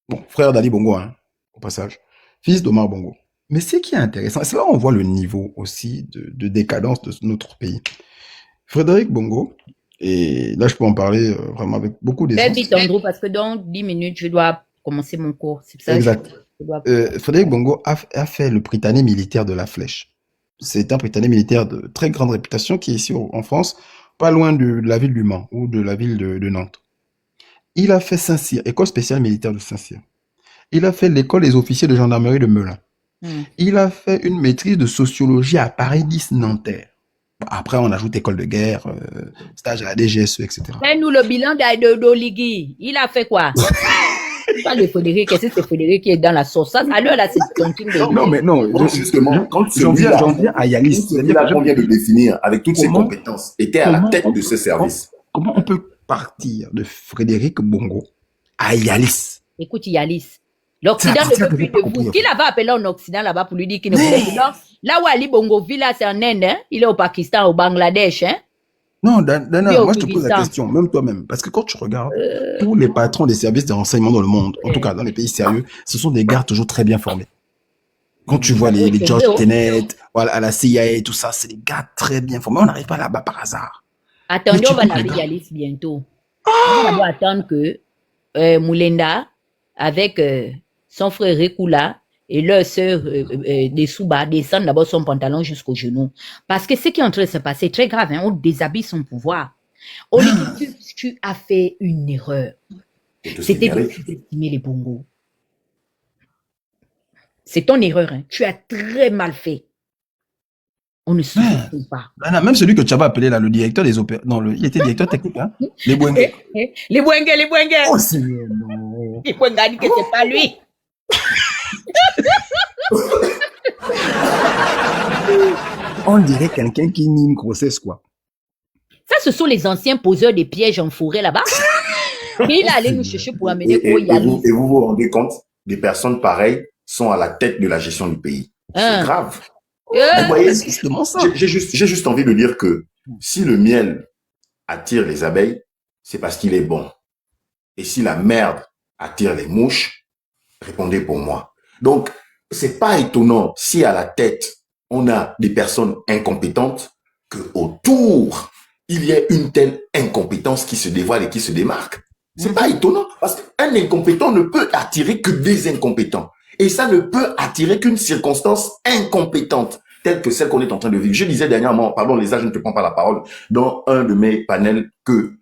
Bon, frère d'Ali Bongo, hein, au passage. Fils d'Omar Bongo. Mais ce qui est intéressant, c'est là où on voit le niveau aussi de décadence de notre pays. Frédéric Bongo, et là je peux en parler vraiment avec beaucoup d'essence. Fais vite, Andrew, parce que dans 10 minutes, je dois commencer mon cours. C'est ça. Exact. Frédéric Bongo a fait le Prytanée militaire de la Flèche. C'est un Prytanée militaire de très grande réputation qui est ici en France, pas loin de la ville du Mans ou de la ville de Nantes. Il a fait Saint-Cyr, école spéciale militaire de Saint-Cyr. Il a fait l'école des officiers de gendarmerie de Melun. Il a fait une maîtrise de sociologie à Paris 10 Nanterre. Après, on ajoute école de guerre, stage à la DGSE, etc. Fais-nous le bilan d'Oligui. Il a fait quoi? Pas le Frédéric, qu'est-ce que c'est Frédéric qui est dans la sauce? Alors là, c'est continue de... Non, mais non. Justement, quand j'en viens à Yalis. Celui-là qu'on vient de définir, avec toutes ses compétences, était à la tête de ce service. Comment on peut partir de Frédéric Bongo à Yalis? Écoute, Yalis. L'Occident ne veut plus de vous. Qui l'avait appelé en Occident là-bas pour lui dire qu'il ne voulait plus? Là où Ali Bongo vit là, c'est en Inde, hein? Il est au Pakistan, au Bangladesh, hein? Non, Oui, Dana, au moi je te pose la Kyrgyzstan. question, même toi-même, parce que quand tu regardes tous les patrons des services de renseignement dans le monde, en tout cas dans les pays sérieux, ce sont des gars toujours très bien formés. Quand tu vois les George Tenet, voilà, à la CIA et tout ça, c'est des gars très bien formés. On n'arrive pas là-bas par hasard. Mais Attendez, tu on va prends les laver gars. Yalis bientôt. On va d'abord attendre que Moulenda, avec son frère Rekula et leur sœur Dessouba, descendent d'abord son pantalon jusqu'au genou. Parce que ce qui est en train de se passer est très grave. Hein? On déshabille son pouvoir. Oligui, tu as fait une erreur. Et te C'était de signaler. sous-estimer les bongos. C'est ton erreur. Hein? Tu as très mal fait. On ne sous-estime pas. Dana, même celui que tu avais appelé là, le directeur des opérations, non, il était directeur technique, hein, les Bouengue. Les Bouengue. Oh Seigneur, non. Les Bouengue dit que c'est pas lui. On dirait quelqu'un qui nie une grossesse, quoi. Ça, ce sont les anciens poseurs des pièges en forêt là-bas. Et il est allé nous chercher pour amener au Yalis. Et vous vous rendez compte, des personnes pareilles sont à la tête de la gestion du pays. C'est grave. Vous voyez, C'est justement ça. j'ai juste envie de dire que si le miel attire les abeilles, c'est parce qu'il est bon. Et si la merde attire les mouches, répondez pour moi. Donc, c'est pas étonnant si à la tête, on a des personnes incompétentes, que autour, il y ait une telle incompétence qui se dévoile et qui se démarque. C'est pas étonnant, parce qu'un incompétent ne peut attirer que des incompétents. Et ça ne peut attirer qu'une circonstance incompétente, telle que celle qu'on est en train de vivre. Je disais dernièrement, pardon Lésa, je ne te prends pas la parole, dans un de mes panels, que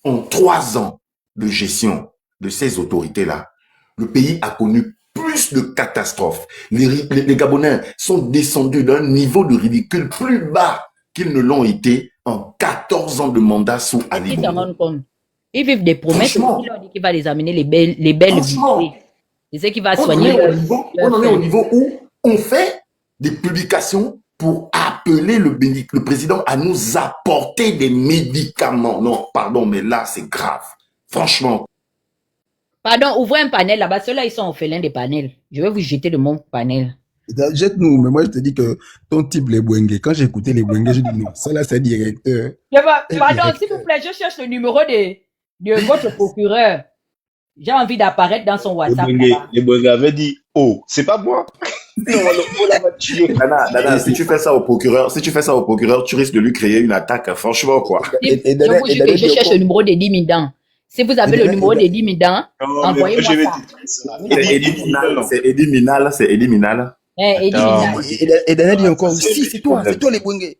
en 3 ans de gestion de ces autorités-là, le pays a connu plus de catastrophes. Les Gabonais sont descendus d'un niveau de ridicule plus bas qu'ils ne l'ont été en 14 ans de mandat sous Ali Ils s'en Bongo. rendent compte. Ils vivent des promesses. Franchement. Il leur dit qu'il va les amener les belles Franchement. vies. C'est ce qui va On en soigner. est au niveau où on fait des publications pour appeler le président à nous apporter des médicaments. Non, pardon, mais là, c'est grave. Franchement. Pardon, ouvrez un panel là-bas. Ceux-là, ils sont orphelins des panels. Je vais vous jeter de mon panel. Jette-nous, mais moi je te dis que ton type les Bouengue, quand j'ai écouté les Bouengue, je dis non, ça là c'est directeur. Pardon, s'il vous plaît, je cherche le numéro de votre procureur. J'ai envie d'apparaître dans son WhatsApp. Les Bouengue avaient dit, oh, c'est pas moi. Non, on l'a pas tué. Dana, si tu fais ça au procureur, tu risques de lui créer une attaque, franchement, quoi. Je vous jure que je cherche le numéro d'Eddie Midan. Si vous avez le numéro d'Eddie Midan, envoyez-moi ça. C'est Eddie Minal. Eddie Midan. Et Dana dit encore, si c'est toi les Bouengue.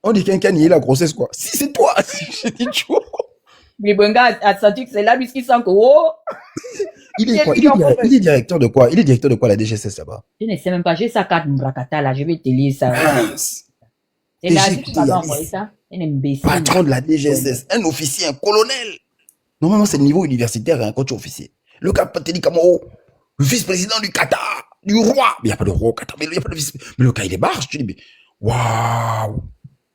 On dit quelqu'un nié la grossesse, quoi. Si c'est toi, j'ai dit tu vois. Les Bouenga a senti que c'est là, lui, qui sent que, oh! Il est quoi? Il est directeur de quoi? Il est directeur de quoi la DGSS là-bas? Je ne sais même pas, j'ai sa carte Mbrakata là, je vais te lire ça. C'est là, tu vas envoyer ça? Un imbécile. Patron de la DGSS, un officier, un colonel. Normalement, c'est le niveau universitaire hein, quand tu es officier. Le gars te dit Kamoro, le vice-président du Qatar, du roi. Mais il n'y a pas de roi au Qatar, mais il n'y a pas de vice. Mais le gars, il est barge. Tu dis, mais waouh.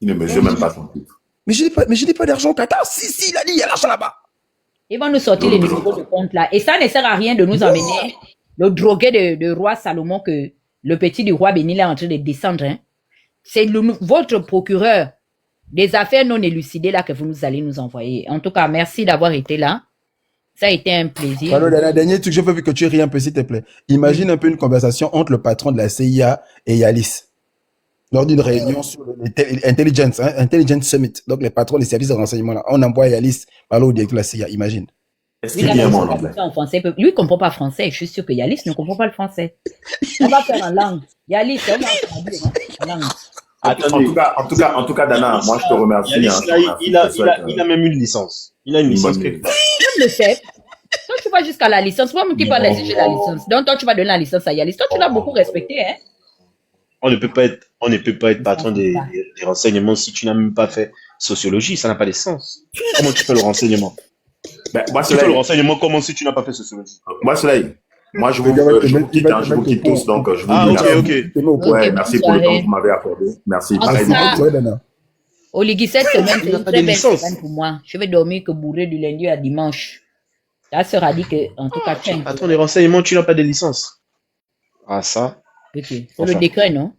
Il ne mesure même pas son titre. Mais je n'ai pas d'argent au Qatar. Si, il a dit, il y a l'argent là-bas. Ils vont nous sortir les numéros de compte là. Et ça ne sert à rien de nous emmener le drogué de roi Salomon que le petit du roi Bénil est en train de descendre. Hein. C'est votre procureur des affaires non élucidées là que vous allez nous envoyer. En tout cas, merci d'avoir été là. Ça a été un plaisir. Alors, la dernière truc, je veux que tu ris un peu, s'il te plaît. Imagine un peu une conversation entre le patron de la CIA et Yalis. Lors d'une réunion sur Intelligence Summit. Donc, les patrons des services de renseignement, là, on envoie Yalis parler au directeur de la CIA, imagine. Est-ce qu'il y a un mot en anglais? En français. Lui, il ne comprend pas français. Je suis sûr que Yalis ne comprend pas le français. On va faire en langue. Yalis, on va traduire en langue. En tout cas, Dana, moi, je te remercie. Il a même une licence. Il a une licence. Même le fait. Toi, tu vas jusqu'à la licence. Moi, tu vas laisser j'ai la licence. Donc, toi, tu vas donner la licence à Yalis. Toi, tu l'as beaucoup respecté, hein. On ne peut pas être patron des renseignements si tu n'as même pas fait sociologie. Ça n'a pas de sens. Comment tu fais le renseignement? Tu fais le renseignement comment si tu n'as pas fait sociologie? Moi, je vous quitte tous, donc je vous dis ok. Ouais, merci pour le temps que vous m'avez accordé. Merci. Oligui, cette semaine, c'est une très belle semaine pour moi. Je vais dormir que bourré du lundi à dimanche. Ta sœur a dit que, en tout cas, tiens. Patron des renseignements, tu n'as pas de licence. Ah, ça. C'est le décret, non?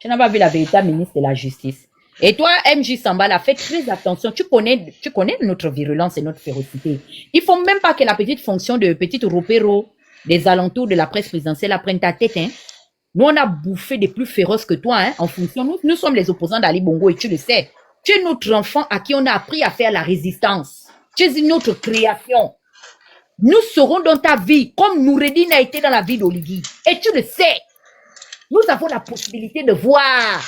Tu n'as pas vu la véritable ministre de la Justice. Et toi, MJ Sambala, fais très attention. Tu connais notre virulence et notre férocité. Il faut même pas que la petite fonction de petite ropero des alentours de la presse présidentielle prenne ta tête. Hein. Nous, on a bouffé des plus féroces que toi, hein, en fonction. Nous sommes les opposants d'Ali Bongo et tu le sais. Tu es notre enfant à qui on a appris à faire la résistance. Tu es une autre création. Nous serons dans ta vie comme Noureddin a été dans la vie d'Oligui. Et tu le sais. Nous avons la possibilité de voir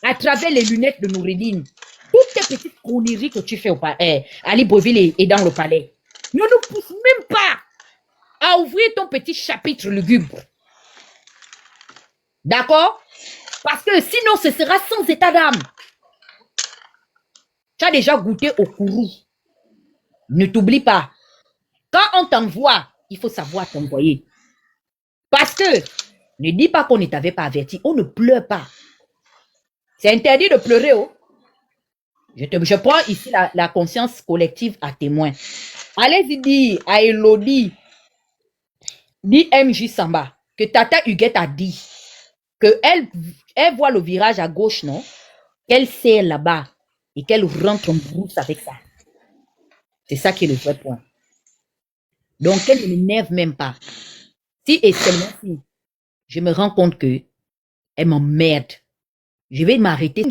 à travers les lunettes de Noureddin toutes tes petites conneries que tu fais au palais. Ali Breville est dans le palais. Ne nous pousse même pas à ouvrir ton petit chapitre lugubre. D'accord? Parce que sinon, ce sera sans état d'âme. Tu as déjà goûté au kourou. Ne t'oublie pas. Quand on t'envoie, il faut savoir t'envoyer. Parce que, ne dis pas qu'on ne t'avait pas averti. On ne pleure pas. C'est interdit de pleurer. Oh. Je prends ici la conscience collective à témoin. Allez-y dire à Elodie, dit MJ Samba, que Tata Huguette a dit qu'elle voit le virage à gauche, non? Qu'elle serre là-bas et qu'elle rentre en brousse avec ça. C'est ça qui est le vrai point. Donc, elle ne m'énerve même pas. Si et seulement si je me rends compte que elle m'emmerde, je vais m'arrêter.